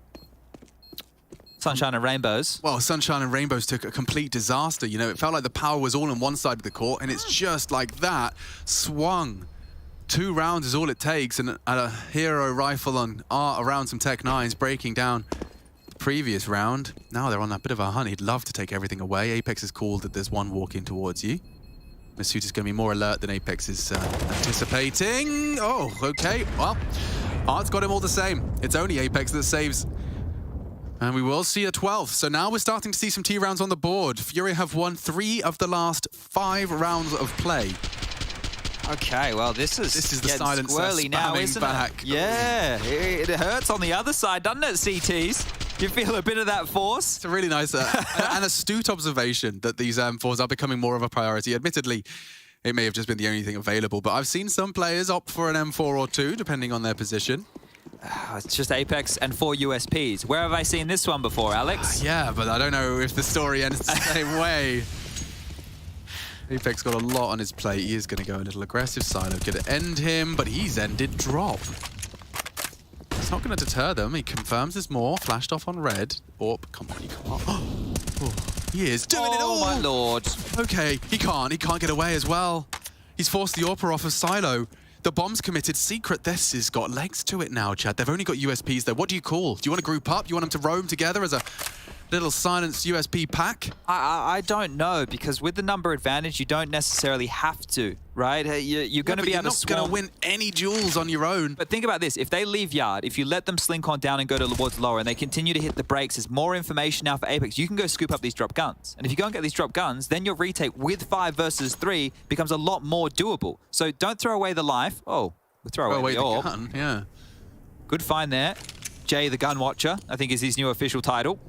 Speaker 2: Sunshine and Rainbows.
Speaker 1: Well, Sunshine and Rainbows took a complete disaster. It felt like the power was all on one side of the court, and it's just like that. Swung. 2 rounds is all it takes, and a hero rifle on Art around some Tech9s, breaking down the previous round. Now they're on that bit of a hunt. He'd love to take everything away. Apex has called that there's one walking towards you. Masuta's going to be more alert than Apex is anticipating. Oh, okay. Well, Art's got him all the same. It's only Apex that saves. And we will see a 12th. So now we're starting to see some T rounds on the board. Furia have won 3 of the last 5 rounds of play.
Speaker 2: Okay, well, this is
Speaker 1: the silencer
Speaker 2: squirrely now, isn't
Speaker 1: back.
Speaker 2: it? Yeah, it hurts on the other side, doesn't it, CTs? You feel a bit of that force?
Speaker 1: It's a really nice and astute observation that these M4s are becoming more of a priority. Admittedly, it may have just been the only thing available, but I've seen some players opt for an M4 or 2, depending on their position.
Speaker 2: It's just Apex and 4 USPs. Where have I seen this one before, Alex?
Speaker 1: Yeah, but I don't know if the story ends the same way. Apex got a lot on his plate. He is going to go a little aggressive. Silo could end him, but he's ended drop. It's not going to deter them. He confirms there's more. Flashed off on red. Orp, come on, you can't. Oh, he is doing it all.
Speaker 2: Oh, my lord.
Speaker 1: Okay, he can't get away as well. He's forced the AWPer off of Silo. The bomb's committed secret. This has got legs to it now, Chad. They've only got USPs though. What do you call? Do you want to group up? Do you want them to roam together as a little silenced USP pack?
Speaker 2: I don't know, because with the number advantage, you don't necessarily have to, right? You're going to be able to
Speaker 1: You're not going to win any duels on your own.
Speaker 2: But think about this. If they leave yard, if you let them slink on down and go towards lower and they continue to hit the brakes, there's more information now for Apex. You can go scoop up these drop guns. And if you go and get these drop guns, then your retake with 5 versus 3 becomes a lot more doable. So don't throw away the life. Oh, we'll throw away the AWP.
Speaker 1: gun, yeah.
Speaker 2: Good find there. Jay the Gun Watcher, I think is his new official title.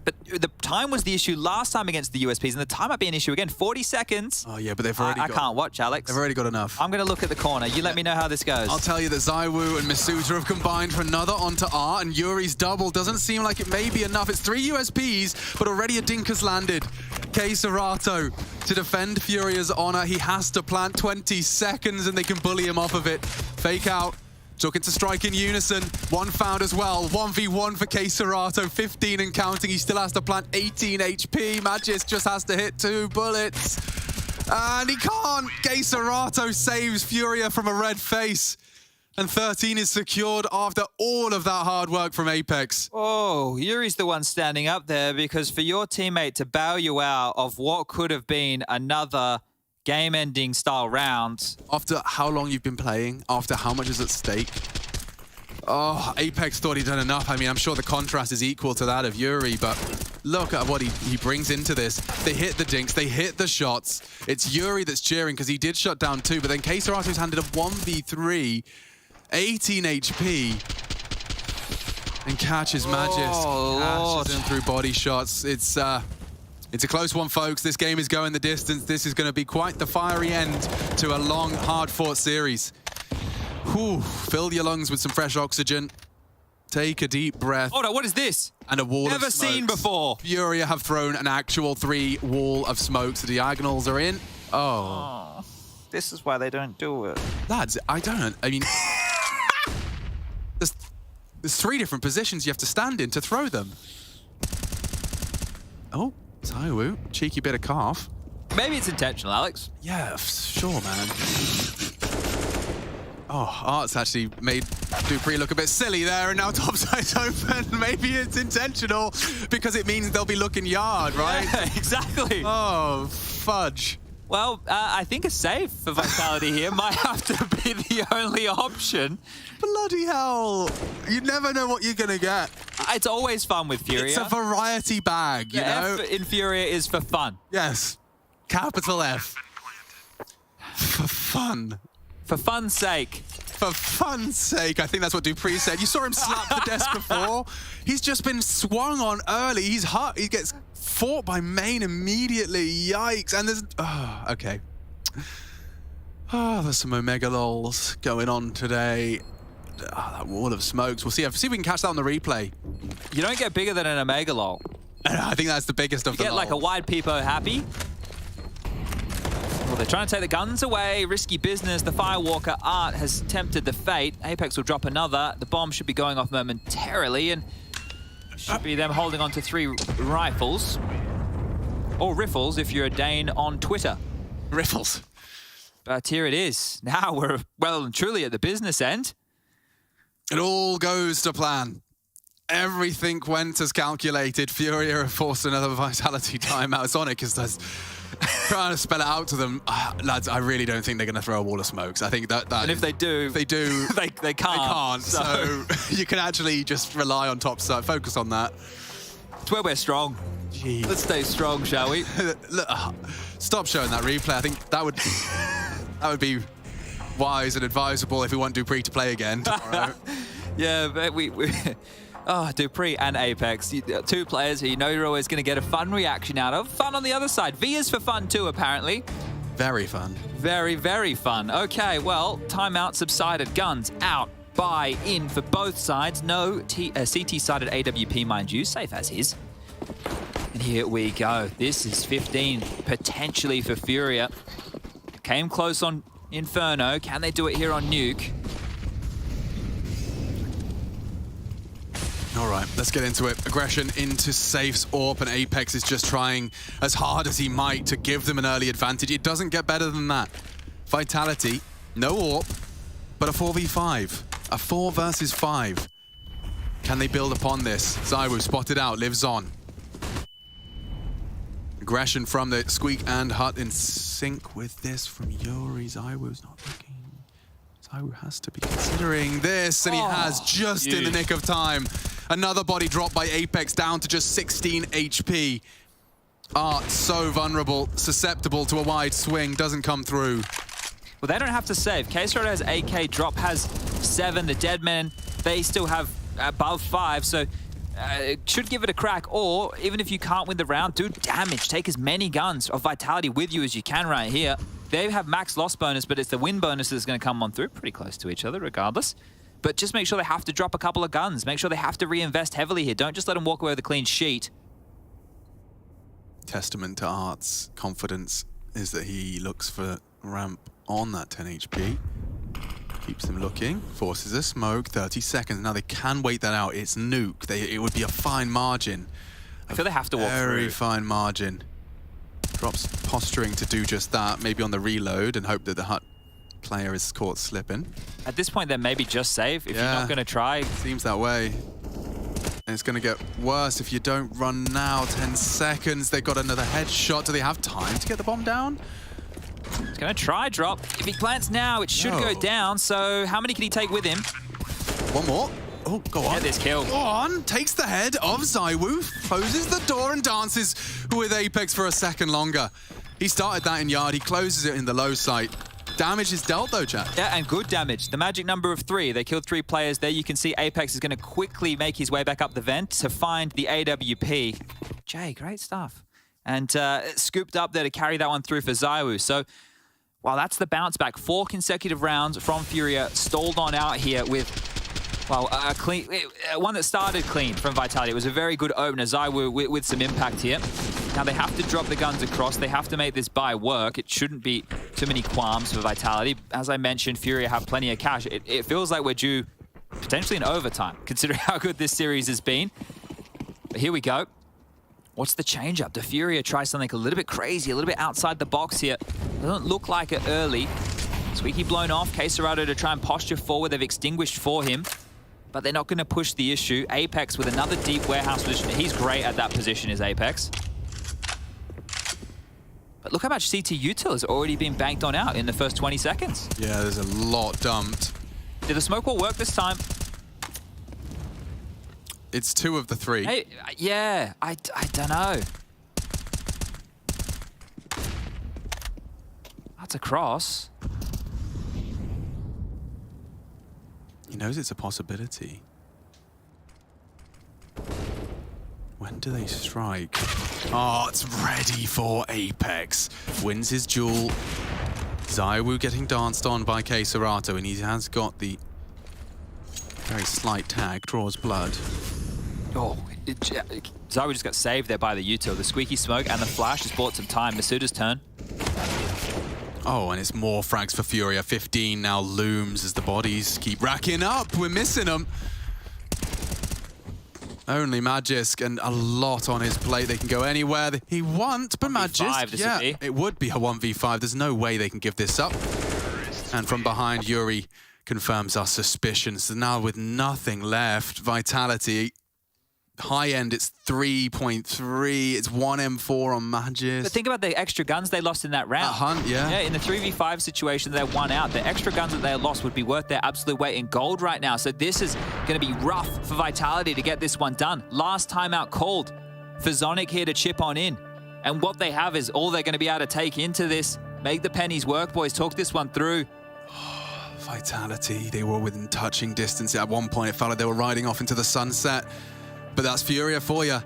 Speaker 2: But the time was the issue last time against the USPs, and the time might be an issue again. 40 seconds.
Speaker 1: Oh, yeah, but they've already
Speaker 2: I can't watch, Alex.
Speaker 1: They've already got enough.
Speaker 2: I'm going to look at the corner. You let me know how this goes.
Speaker 1: I'll tell you that Zywoo and Misuta have combined for another onto R, and Yuri's double doesn't seem like it may be enough. It's 3 USPs, but already a dink has landed. K Serato to defend Furia's honor. He has to plant 20 seconds, and they can bully him off of it. Fake out. Looking to strike in unison. One found as well. 1v1 for K Serato. 15 and counting. He still has to plant 18 HP. Magis just has to hit 2 bullets. And he can't. K Serato saves Furia from a red face. And 13 is secured after all of that hard work from Apex.
Speaker 2: Oh, Yuri's the one standing up there, because for your teammate to bow you out of what could have been another game-ending style round.
Speaker 1: After how long you've been playing, after how much is at stake. Oh, Apex thought he'd done enough. I mean, I'm sure the contrast is equal to that of Yuri, but look at what he brings into this. They hit the dinks, they hit the shots. It's Yuri that's cheering because he did shut down 2, but then K Serato's handed a 1v3, 18 HP, and catches Magis. Catches him through body shots. It's a close one, folks. This game is going the distance. This is going to be quite the fiery end to a long, hard-fought series. Whew. Fill your lungs with some fresh oxygen. Take a deep breath.
Speaker 2: Oh no, what is this?
Speaker 1: And a wall
Speaker 2: Never
Speaker 1: of smokes.
Speaker 2: seen before.
Speaker 1: Furia have thrown an actual 3 wall of smokes. The diagonals are in. Oh.
Speaker 2: This is why they don't do it.
Speaker 1: Lads, I mean... there's 3 different positions you have to stand in to throw them. Oh. Zywoo, cheeky bit of calf.
Speaker 2: Maybe it's intentional, Alex.
Speaker 1: Yeah, sure, man. Oh, Art's actually made Dupree look a bit silly there, and now topside's open. Maybe it's intentional, because it means they'll be looking yard, right?
Speaker 2: Yeah, exactly.
Speaker 1: Oh, fudge.
Speaker 2: Well, I think a save for Vitality here might have to be the only option.
Speaker 1: Bloody hell. You never know what you're going to get.
Speaker 2: It's always fun with Furia.
Speaker 1: It's a variety bag, you know?
Speaker 2: F in Furia is for fun.
Speaker 1: Yes. Capital F. For fun.
Speaker 2: For fun's sake.
Speaker 1: For fun's sake, I think that's what Dupree said. You saw him slap the desk before. He's just been swung on early. He's hot. He gets fought by main immediately. Yikes. And there's... Oh, okay. Oh, there's some Omega lols going on today. Oh, that wall of smokes. We'll see if we can catch that on the replay.
Speaker 2: You don't get bigger than an Omega lol.
Speaker 1: I think that's the biggest of them all.
Speaker 2: You get like a wide peepo happy. Well, they're trying to take the guns away. Risky business. The Firewalker Art has tempted the fate. Apex will drop another. The bomb should be going off momentarily, and should be them holding on to 3 rifles. Or riffles if you're a Dane on Twitter.
Speaker 1: Riffles.
Speaker 2: But here it is. Now we're well and truly at the business end.
Speaker 1: It all goes to plan. Everything went as calculated. Furia have forced another Vitality timeout. It's on it because there's trying to spell it out to them. Lads, I really don't think they're going to throw a wall of smokes. I think that
Speaker 2: and if they do,
Speaker 1: they can't.
Speaker 2: They can't.
Speaker 1: So you can actually just rely on top side. Focus on that.
Speaker 2: It's where we're strong.
Speaker 1: Jeez.
Speaker 2: Let's stay strong, shall we?
Speaker 1: Look, stop showing that replay. I think that would be wise and advisable if we want Dupree to play again tomorrow.
Speaker 2: Yeah, but we oh, Dupree and Apex, 2 players who you know you're always going to get a fun reaction out of. Fun on the other side. V is for fun too, apparently.
Speaker 1: Very fun.
Speaker 2: Very, very fun. Okay, well, timeout subsided. Guns out. buy in for both sides. No CT-sided AWP, mind you, safe as is. And here we go. This is 15 potentially for FURIA. Came close on Inferno. Can they do it here on Nuke?
Speaker 1: All right, let's get into it. Aggression into Safe's AWP, and Apex is just trying as hard as he might to give them an early advantage. It doesn't get better than that. Vitality, no AWP, but a 4v5. A 4 versus 5. Can they build upon this? Zywoo spotted out, lives on. Aggression from the Squeak and Hut in sync with this from Yuri. Zywoo's not looking. Zywoo has to be considering this, and he has just in the nick of time. Another body drop by Apex down to just 16 HP. Art so vulnerable, susceptible to a wide swing, doesn't come through.
Speaker 2: Well, they don't have to save. KSRO has AK, Drop has 7. The Deadmen, they still have above 5, so should give it a crack. Or even if you can't win the round, do damage. Take as many guns of Vitality with you as you can right here. They have max loss bonus, but it's the win bonus that's going to come on through. Pretty close to each other regardless. But just make sure they have to drop a couple of guns. Make sure they have to reinvest heavily here. Don't just let them walk away with a clean sheet.
Speaker 1: Testament to Art's confidence is that he looks for ramp on that 10 HP. Keeps them looking, forces a smoke, 30 seconds. Now they can wait that out. It's Nuke. It would be a fine margin.
Speaker 2: I feel they have to walk through.
Speaker 1: Very fine margin. Drops posturing to do just that, maybe on the reload, and hope that the Hut player is caught slipping.
Speaker 2: At this point, then maybe just save if you're not going to try.
Speaker 1: Seems that way. And it's going to get worse if you don't run now. 10 seconds. They've got another headshot. Do they have time to get the bomb down?
Speaker 2: He's going to try Drop. If he plants now, it should go down. So how many can he take with him?
Speaker 1: One more. Oh, go on.
Speaker 2: Get this kill.
Speaker 1: Go on. Takes the head of Zywoo, closes the door and dances with Apex for a second longer. He started that in yard. He closes it in the low site. Damage is dealt though, chat.
Speaker 2: Yeah, and good damage. The magic number of 3. They killed 3 players there. You can see Apex is going to quickly make his way back up the vent to find the AWP. Jay, great stuff. And scooped up there to carry that one through for Zywoo. So, well, that's the bounce back. 4 consecutive rounds from FURIA, stalled on out here with, well, a clean, one that started clean from Vitality. It was a very good opener. Zywoo with some impact here. Now they have to drop the guns across. They have to make this buy work. It shouldn't be too many qualms for Vitality. As I mentioned, FURIA have plenty of cash. It feels like we're due potentially in overtime, considering how good this series has been. But here we go. What's the change up? Do FURIA try something a little bit crazy, a little bit outside the box here? Doesn't look like it early. Squeaky blown off. KSRO to try and posture forward. They've extinguished for him, but they're not going to push the issue. Apex with another deep warehouse position. He's great at that position, is Apex. But look how much CT util has already been banked on out in the first 20 seconds.
Speaker 1: Yeah, there's a lot dumped.
Speaker 2: Did the smoke wall work this time?
Speaker 1: It's 2 of the 3.
Speaker 2: Hey, yeah, I don't know. That's a cross.
Speaker 1: He knows it's a possibility. When do they strike? Oh, it's ready for Apex. Wins his duel. Zywoo getting danced on by KSRO, and he has got the very slight tag, draws blood.
Speaker 2: Oh, Zywoo just got saved there by the util. The squeaky smoke and the flash has bought some time. Masuda's turn.
Speaker 1: Oh, and it's more frags for FURIA. 15 now looms as the bodies keep racking up. We're missing them. Only Magisk and a lot on his plate. They can go anywhere he wants, but Magisk, yeah, it would be a 1v5. There's no way they can give this up. And from behind, Yuri confirms our suspicions. So now with nothing left, Vitality, high end, it's 3.3. It's 1 M4 on Magisk.
Speaker 2: But think about the extra guns they lost in that round.
Speaker 1: Hunt, yeah.
Speaker 2: Yeah, in the 3v5 situation, they won out. The extra guns that they lost would be worth their absolute weight in gold right now. So this is going to be rough for Vitality to get this one done. Last timeout called for Zonic here to chip on in. And what they have is all they're going to be able to take into this. Make the pennies work, boys. Talk this one through.
Speaker 1: Vitality, they were within touching distance. At one point, it felt like they were riding off into the sunset. But that's FURIA for you.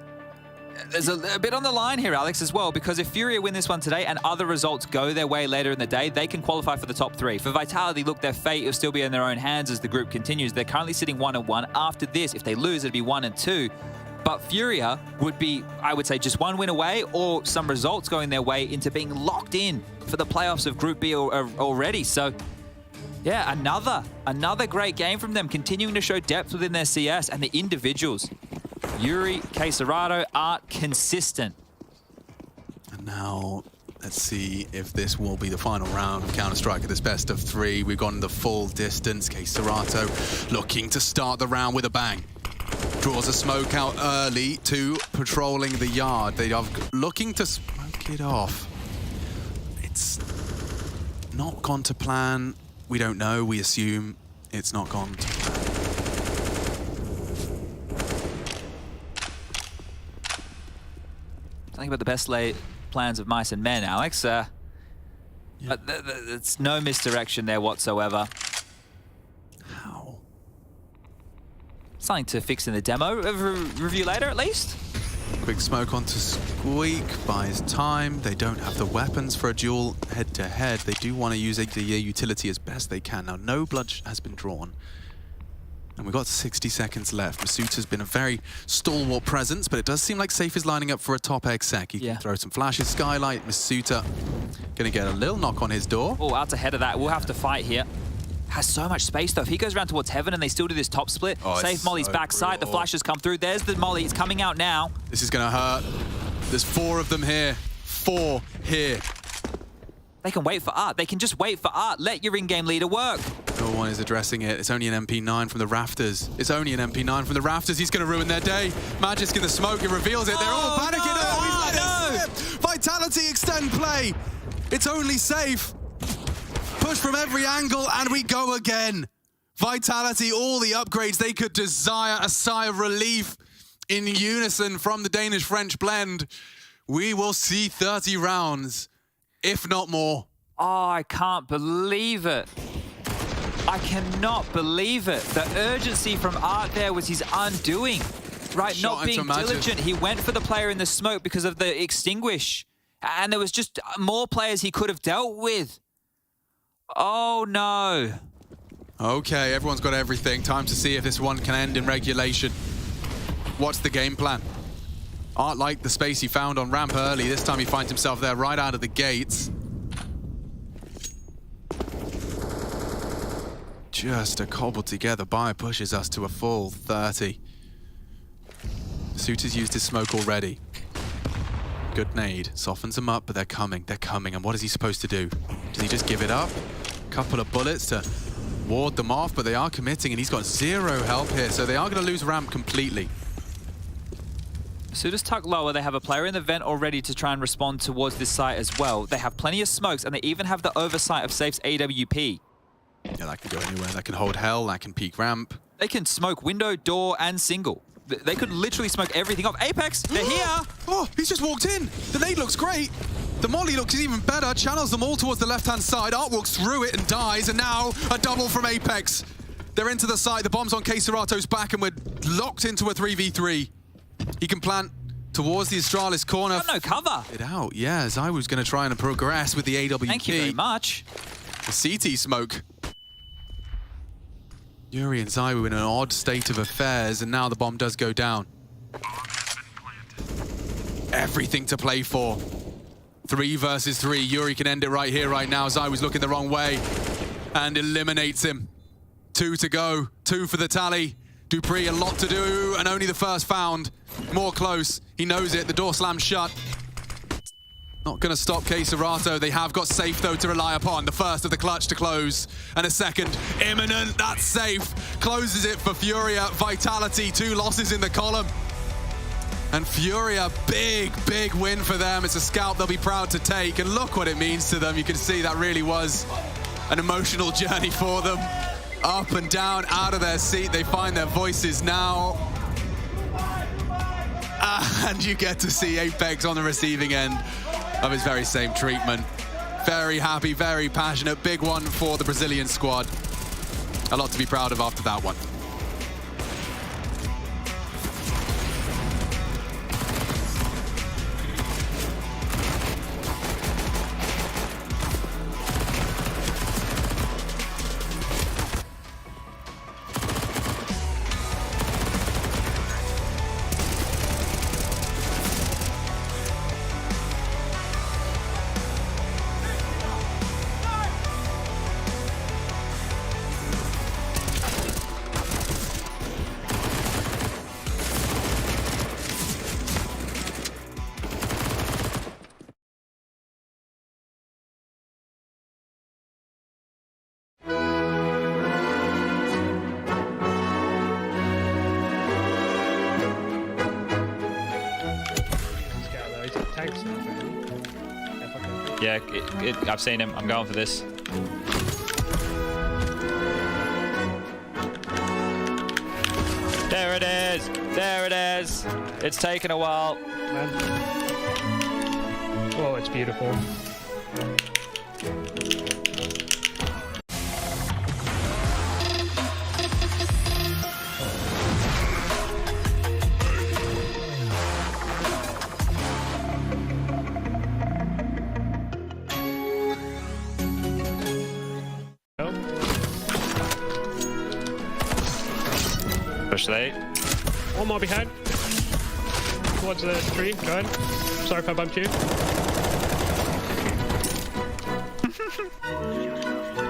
Speaker 2: there's a bit on the line here, Alex, as well, because if FURIA win this one today and other results go their way later in the day, they can qualify for the top 3. For Vitality, look, their fate will still be in their own hands as the group continues. They're currently sitting 1-1. After this, if they lose, it'd be 1-2. But FURIA would be, I would say, just one win away or some results going their way into being locked in for the playoffs of Group B already. So, yeah, another great game from them, continuing to show depth within their CS and the individuals. Yuri, Queserato are consistent.
Speaker 1: And now, let's see if this will be the final round of Counter-Strike at this best of 3. We've gone the full distance. Queserato looking to start the round with a bang. Draws a smoke out early to patrolling the yard. They are looking to smoke it off. It's not gone to plan. We don't know. We assume it's not gone to plan.
Speaker 2: Something about the best laid plans of mice and men, Alex. But it's no misdirection there whatsoever.
Speaker 1: How?
Speaker 2: Something to fix in the demo. Review later, at least.
Speaker 1: Quick smoke onto Squeak, buys time. They don't have the weapons for a duel head-to-head. They do want to use the utility as best they can. Now, no blood has been drawn. And we've got 60 seconds left. Masuuta's been a very stalwart presence, but it does seem like Safe is lining up for a top exec. He can throw some flashes, Skylight. Masuuta going to get a little knock on his door.
Speaker 2: Oh, out ahead of that. We'll have to fight here. Has so much space, though. If he goes around towards Heaven and they still do this top split, Safe Molly's
Speaker 1: so
Speaker 2: backside.
Speaker 1: brutal.
Speaker 2: The flashes come through. There's the Molly. It's coming out now.
Speaker 1: This is going to hurt. There's 4 of them here. 4 here.
Speaker 2: They can wait for Art. They can just wait for Art. Let your in-game leader work.
Speaker 1: No one is addressing it. It's only an MP9 from the rafters. It's only an MP9 from the rafters. He's going to ruin their day. Magic's going to smoke. It reveals it. They're all panicking.
Speaker 2: No,
Speaker 1: Vitality extend play. It's only Safe. Push from every angle, and we go again. Vitality, all the upgrades they could desire. A sigh of relief in unison from the Danish-French blend. We will see 30 rounds, if not more.
Speaker 2: Oh, I can't believe it. I cannot believe it. The urgency from Art there was his undoing. Right,
Speaker 1: Shot
Speaker 2: not being
Speaker 1: into Magic.
Speaker 2: diligent. He went for the player in the smoke because of the extinguish. And there was just more players he could have dealt with. Oh, no.
Speaker 1: Okay, everyone's got everything. Time to see if this one can end in regulation. What's the game plan? Art liked the space he found on ramp early. This time he finds himself there right out of the gates. Just a cobbled together buy pushes us to a full 30. Suiter's used his smoke already. Good nade. Softens them up, but they're coming. They're coming. And what is he supposed to do? Does he just give it up? Couple of bullets to ward them off, but they are committing, and he's got 0 help here, so they are going to lose ramp completely.
Speaker 2: Suita's tucked lower. They have a player in the vent already to try and respond towards this site as well. They have plenty of smokes, and they even have the oversight of Safe's AWP.
Speaker 1: Yeah, that can go anywhere. That can hold hell. That can peek ramp.
Speaker 2: They can smoke window, door, and single. They could literally smoke everything off. Apex, they're here!
Speaker 1: Oh, he's just walked in. The nade looks great. The molly looks even better. Channels them all towards the left-hand side. Art walks through it and dies, and now a double from Apex. They're into the site. The bomb's on Queserato's back, and we're locked into a 3v3. He can plant towards the Astralis corner.
Speaker 2: Got no cover.
Speaker 1: It out, yeah, as I was going to try and progress with the AWP.
Speaker 2: Thank you very much.
Speaker 1: The CT smoke. Yuri and Zai were in an odd state of affairs, and now the bomb does go down. Everything to play for. 3 versus 3. Yuri can end it right here, right now. Zai was looking the wrong way and eliminates him. 2 to go. 2 for the tally. Dupree, a lot to do, and only the first found. More close. He knows it. The door slams shut. Not going to stop Queserato. They have got Safe, though, to rely upon. The first of the clutch to close. And a second. Imminent. That's Safe. Closes it for FURIA. Vitality. 2 losses in the column. And FURIA, big, big win for them. It's a scalp they'll be proud to take. And look what it means to them. You can see that really was an emotional journey for them. Up and down, out of their seat. They find their voices now. And you get to see Apex on the receiving end of his very same treatment. Very happy, very passionate. Big one for the Brazilian squad. A lot to be proud of after that one.
Speaker 2: Yeah, I've seen him. I'm going for this. There it is. There it is. It's taken a while.
Speaker 7: Man. Oh, it's beautiful.
Speaker 2: Push late.
Speaker 7: One more behind. Towards the tree. Go ahead. Sorry if I bumped you.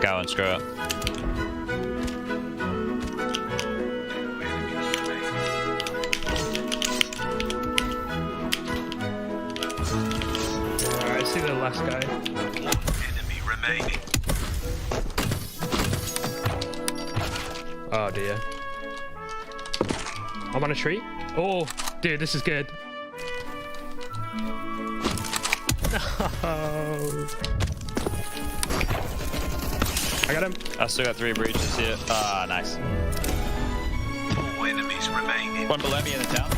Speaker 2: Go and screw it.
Speaker 7: Alright, I see the last guy.
Speaker 3: Enemy remaining.
Speaker 7: Oh dear. I'm on a tree. Oh, dude, this is good. No. I got him.
Speaker 2: I still got 3 breaches here. Ah, nice.
Speaker 3: 4 enemies remaining.
Speaker 2: One below me in the town.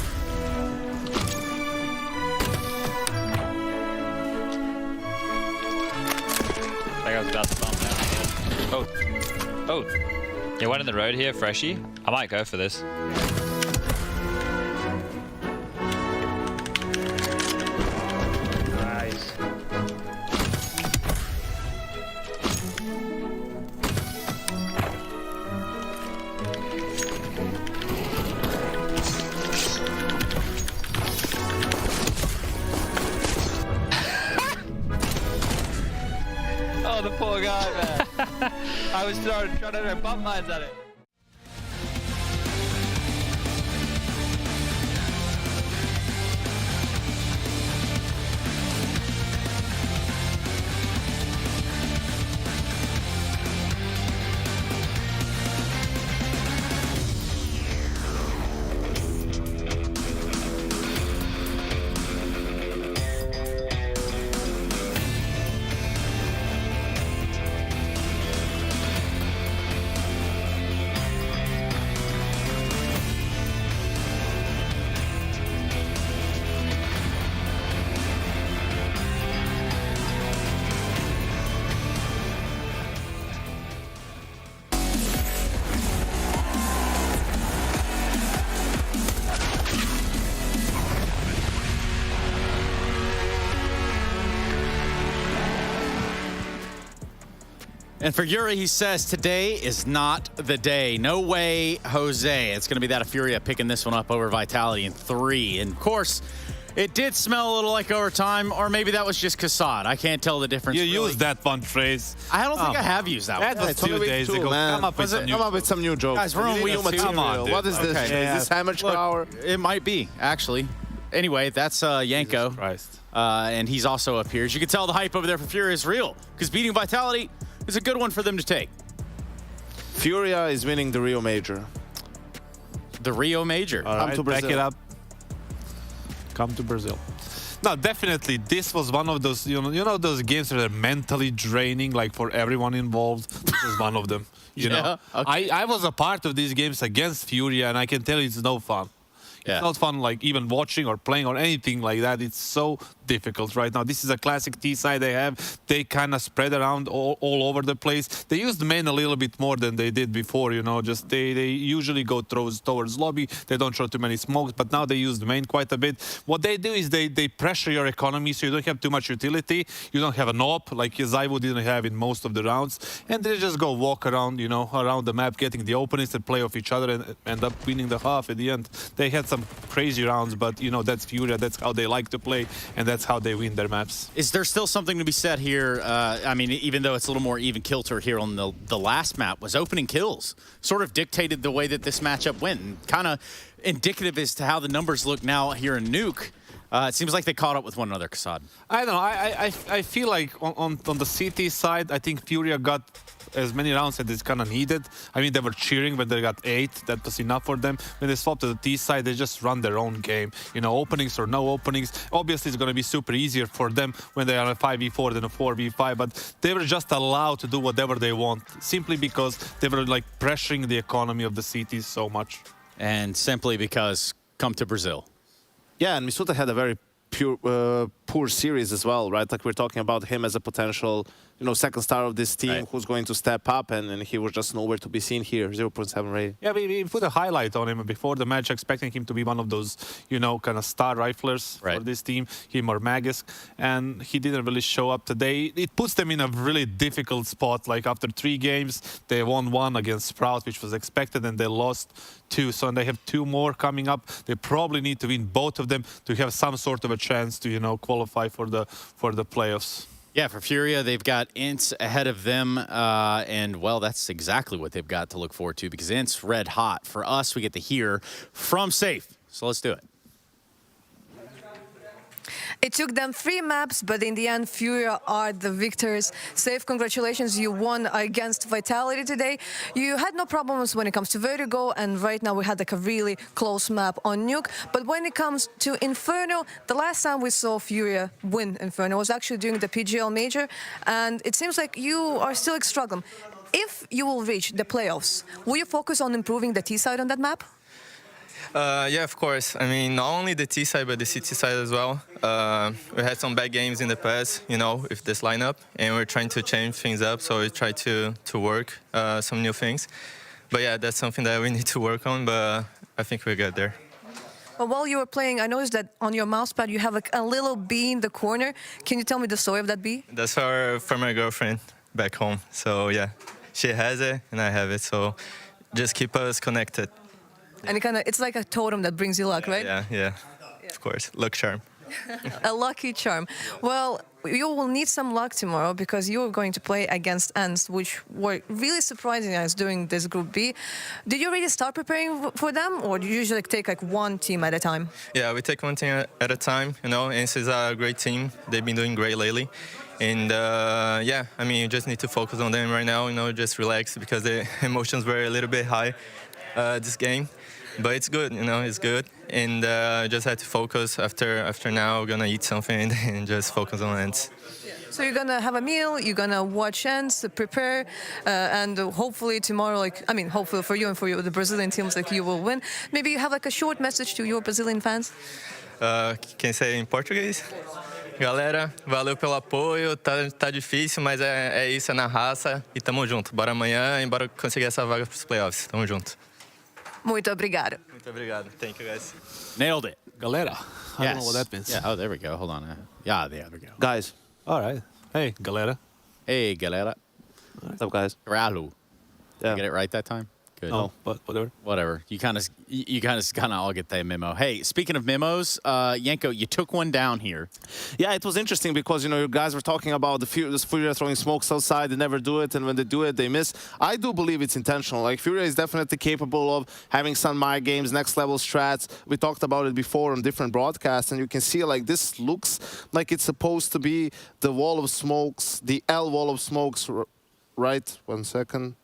Speaker 2: That guy's about to bump now. Oh. Oh. Yeah, one in the road here, Freshie. I might go for this.
Speaker 7: Nice.
Speaker 2: Oh, the poor guy, man. I was trying to bump mines at it.
Speaker 8: And for Yuri, he says today is not the day. No way, Jose. It's going to be that FURIA picking this one up over Vitality in 3. And of course, it did smell a little like overtime, or maybe that was just Kassad. I can't tell the difference.
Speaker 9: You
Speaker 8: really.
Speaker 9: used that one phrase.
Speaker 8: I don't think I have used that one.
Speaker 9: That was 2 days ago. Come up with some new
Speaker 8: jokes. Guys, we're on week 2.
Speaker 9: Come on, dude.
Speaker 5: What is this?
Speaker 8: Okay.
Speaker 5: Is this amateur hour?
Speaker 8: It might be, actually. Anyway, that's Yanko. And he's also up here. As you can tell, the hype over there for FURIA is real, because beating Vitality is a good one for them to take.
Speaker 10: FURIA is winning the Rio Major.
Speaker 8: The Rio Major.
Speaker 9: All right, back it up. Come to Brazil. No, definitely, this was one of those, you know those games that are mentally draining, like for everyone involved. This was one of them. You know, okay. I was a part of these games against FURIA, and I can tell you it's no fun.
Speaker 8: Yeah.
Speaker 9: It's not fun, like even watching or playing or anything like that. It's so difficult right now. This is a classic T side they have. They kind of spread around all over the place. They used main a little bit more than they did before, you know. Just they usually go towards lobby. They don't show too many smokes, but now they use the main quite a bit. What they do is they pressure your economy, so you don't have too much utility. You don't have an op like Zaivo didn't have in most of the rounds, and they just go walk around, you know, around the map, getting the openings and play off each other and end up winning the half at the end. They had some crazy rounds, but you know, that's FURIA. That's how they like to play, and that's how they win their maps.
Speaker 8: Is there still something to be said here? I mean, even though it's a little more even kilter here on the last map, was opening kills sort of dictated the way that this matchup went, and kind of indicative as to how the numbers look now here in Nuke. It seems like they caught up with one another, Kassad.
Speaker 9: I don't know. I feel like on the CT side, I think FURIA got as many rounds as it's kind of needed. I mean, they were cheering when they got 8. That was enough for them. When they swapped to the T side, they just run their own game. You know, openings or no openings. Obviously, it's going to be super easier for them when they are a 5v4 than a 4v5, but they were just allowed to do whatever they want, simply because they were like pressuring the economy of the cities so much.
Speaker 8: And simply because come to Brazil.
Speaker 10: Yeah, and Misuta had a very poor series as well, right? Like we're talking about him as a potential, you know, second star of this team who's going to step up, and he was just nowhere to be seen here. 0.7 rating.
Speaker 9: Yeah, we put a highlight on him before the match, expecting him to be one of those, you know, kind of star riflers for this team, him or Magisk, and he didn't really show up today. It puts them in a really difficult spot. Like after 3 games, they won 1 against Sprout, which was expected, and they lost 2. So they have 2 more coming up. They probably need to win both of them to have some sort of a chance to, you know, qualify for the playoffs.
Speaker 8: Yeah, for Furia, they've got Ints ahead of them, and, well, that's exactly what they've got to look forward to, because Ints red hot. For us, we get to hear from Safe, so let's do it.
Speaker 11: It took them 3 maps, but in the end, Furia are the victors. Safe, congratulations, you won against Vitality today. You had no problems when it comes to Vertigo, and right now we had like a really close map on Nuke. But when it comes to Inferno, the last time we saw Furia win Inferno was actually during the PGL Major, and it seems like you are still struggling. If you will reach the playoffs, will you focus on improving the T side on that map?
Speaker 12: Yeah, of course. I mean, not only the T side, but the CT side as well. We had some bad games in the past, you know, with this lineup, and we're trying to change things up, so we try to work some new things. But yeah, that's something that we need to work on, but I think we'll get there.
Speaker 11: Well, while you were playing, I noticed that on your mousepad you have like a little bee in the corner. Can you tell me the story of that bee?
Speaker 12: That's for my girlfriend back home. So yeah, she has it and I have it, so just keep us connected.
Speaker 11: And it's like a totem that brings you luck, right?
Speaker 12: Yeah, of course. Luck charm.
Speaker 11: A lucky charm. Well, you will need some luck tomorrow because you're going to play against Ants, which were really surprising us during this Group B. Did you already start preparing for them, or do you usually take like one team at a time?
Speaker 12: Yeah, we take one team at a time. You know, Ants is a great team. They've been doing great lately. And yeah, I mean, you just need to focus on them right now, you know, just relax because the emotions were a little bit high this game. But it's good, you know, it's good. And just had to focus after now, we're going to eat something and just focus on Ants.
Speaker 11: So you're going to have a meal, you're going to watch Ants, prepare, and hopefully tomorrow, hopefully for you and for the Brazilian teams, you will win. Maybe you have a short message to your Brazilian fans?
Speaker 12: Can I say in Portuguese? Galera, valeu pelo apoio, tá difícil, mas é isso, é na raça e tamo junto. Bora amanhã e bora conseguir essa vaga pros playoffs. Tamo junto.
Speaker 11: Muito obrigado.
Speaker 12: Muito obrigado. Thank you, guys.
Speaker 8: Nailed it.
Speaker 9: Galera. I don't know what that means.
Speaker 8: Yeah, oh, there we go. Hold on. Yeah, there we go.
Speaker 10: Guys.
Speaker 9: All right. Hey, galera.
Speaker 8: Hey, galera.
Speaker 10: What's up, guys?
Speaker 8: Ralu.
Speaker 10: Yeah.
Speaker 8: Did I get it right that time? Good.
Speaker 9: No, but whatever.
Speaker 8: Whatever. You kind of all get that memo. Hey, speaking of memos, Yanko, you took one down here.
Speaker 10: Yeah, it was interesting because, you know, you guys were talking about the Furia throwing smokes outside. They never do it, and when they do it, they miss. I do believe it's intentional. Like, Furia is definitely capable of having some mind games, next level strats. We talked about it before on different broadcasts, and you can see, like, this looks like it's supposed to be the wall of smokes, the L wall of smokes, right? 1 second.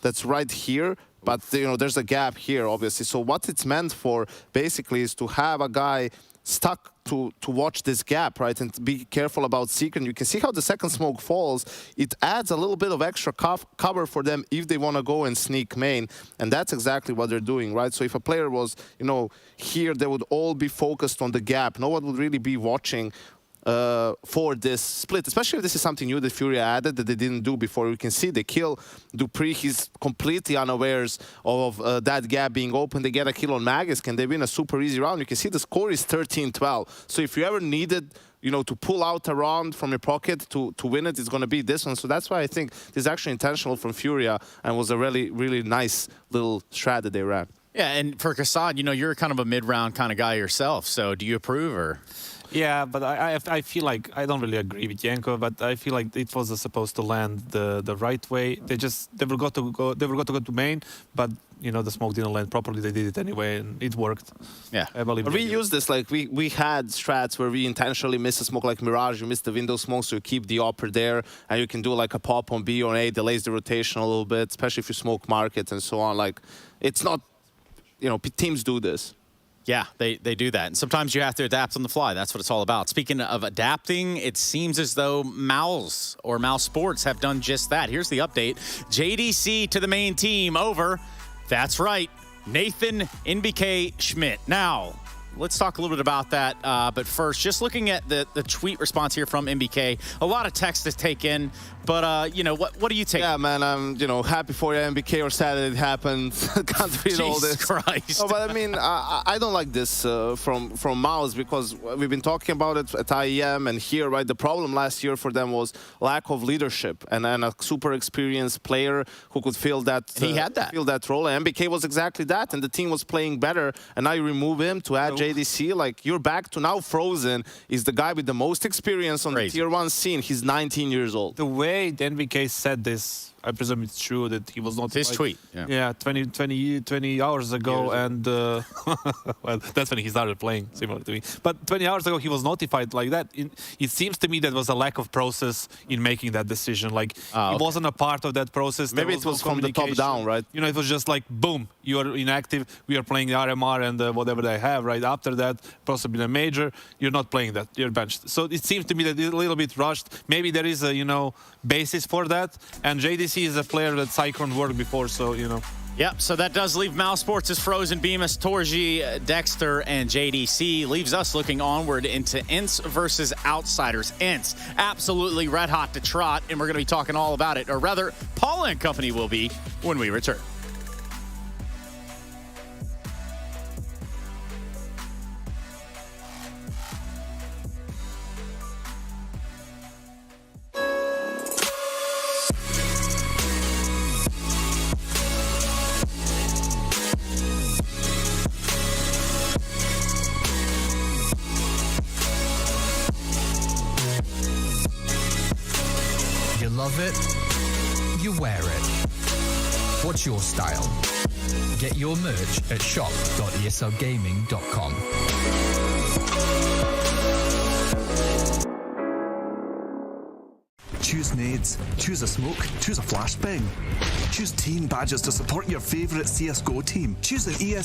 Speaker 10: That's right here. But, you know, there's a gap here, obviously. So what it's meant for, basically, is to have a guy stuck to watch this gap, right, and to be careful about secret. You can see how the second smoke falls. It adds a little bit of extra cover for them if they want to go and sneak main. And that's exactly what they're doing, right? So if a player was, you know, here, they would all be focused on the gap. No one would really be watching for this split, especially if this is something new that Furia added that they didn't do before. You can see they kill Dupree. He's completely unawares of that gap being open. They get a kill on Magisk, and they win a super easy round. You can see the score is 13-12. So if you ever needed, you know, to pull out a round from your pocket to win it, it's going to be this one. So that's why I think this is actually intentional from Furia and was a really, really nice little strat that they ran.
Speaker 8: Yeah, and for Kassad, you know, you're kind of a mid-round kind of guy yourself. So do you approve or...?
Speaker 9: Yeah, but I feel like I don't really agree with Yanko, but I feel like it was supposed to land the right way. They were got to go to main, but you know, the smoke didn't land properly. They did it anyway, and it worked.
Speaker 10: Yeah,
Speaker 9: I believe
Speaker 10: we use this, like, we had strats where we intentionally miss a smoke, like Mirage, you miss the window smoke, so you keep the upper there, and you can do like a pop on B or A, delays the rotation a little bit, especially if you smoke market and so on. Like, it's not, you know, teams do this.
Speaker 8: Yeah, they do that. And sometimes you have to adapt on the fly. That's what it's all about. Speaking of adapting, it seems as though Mouse or Mouse Sports have done just that. Here's the update. JDC to the main team over. That's right, Nathan NBK Schmidt. Now, let's talk a little bit about that. But first, just looking at the tweet response here from NBK, a lot of text to take in. But, you know, what do you take?
Speaker 10: Yeah, man, I'm, you know, happy for you, NBK, or sad that it happened. Can't read all this.
Speaker 8: Jesus Christ.
Speaker 10: No, but I mean, I don't like this from Mouse, because we've been talking about it at IEM and here, right? The problem last year for them was lack of leadership and a super experienced player who could fill that.
Speaker 8: He had that.
Speaker 10: Fill that role. And NBK was exactly that, and the team was playing better. And now you remove him to add JDC. Like, you're back to now Frozen is the guy with the most experience on the tier 1 scene. He's 19 years old.
Speaker 9: The way the NBK said this, I presume it's true that he was not...
Speaker 8: His tweet.
Speaker 9: Yeah, 20 hours ago, and... well, that's when he started playing, similar to me. But 20 hours ago, he was notified like that. It seems to me that was a lack of process in making that decision. Like, it wasn't a part of that process.
Speaker 10: Maybe it was from the top down, right?
Speaker 9: You know, it was just like, boom, you are inactive, we are playing the RMR and whatever they have, right? After that, possibly a major, you're not playing that, you're benched. So it seems to me that it's a little bit rushed. Maybe there is a, you know, basis for that. And JDC is a player that Cyclone worked before, so, you know.
Speaker 8: Yep, so that does leave Mouse Sports as Frozen, Bemis, Torji, Dexter, and JDC. Leaves us looking onward into Ints versus Outsiders. Ints, absolutely red hot to trot, and we're going to be talking all about it. Or rather, Paula and company will be when we return.
Speaker 13: You love it, you wear it. What's your style? Get your merch at shop.eslgaming.com.
Speaker 14: Choose nades, choose a smoke, choose a flashbang. Choose team badges to support your favourite CSGO team. Choose an ESEA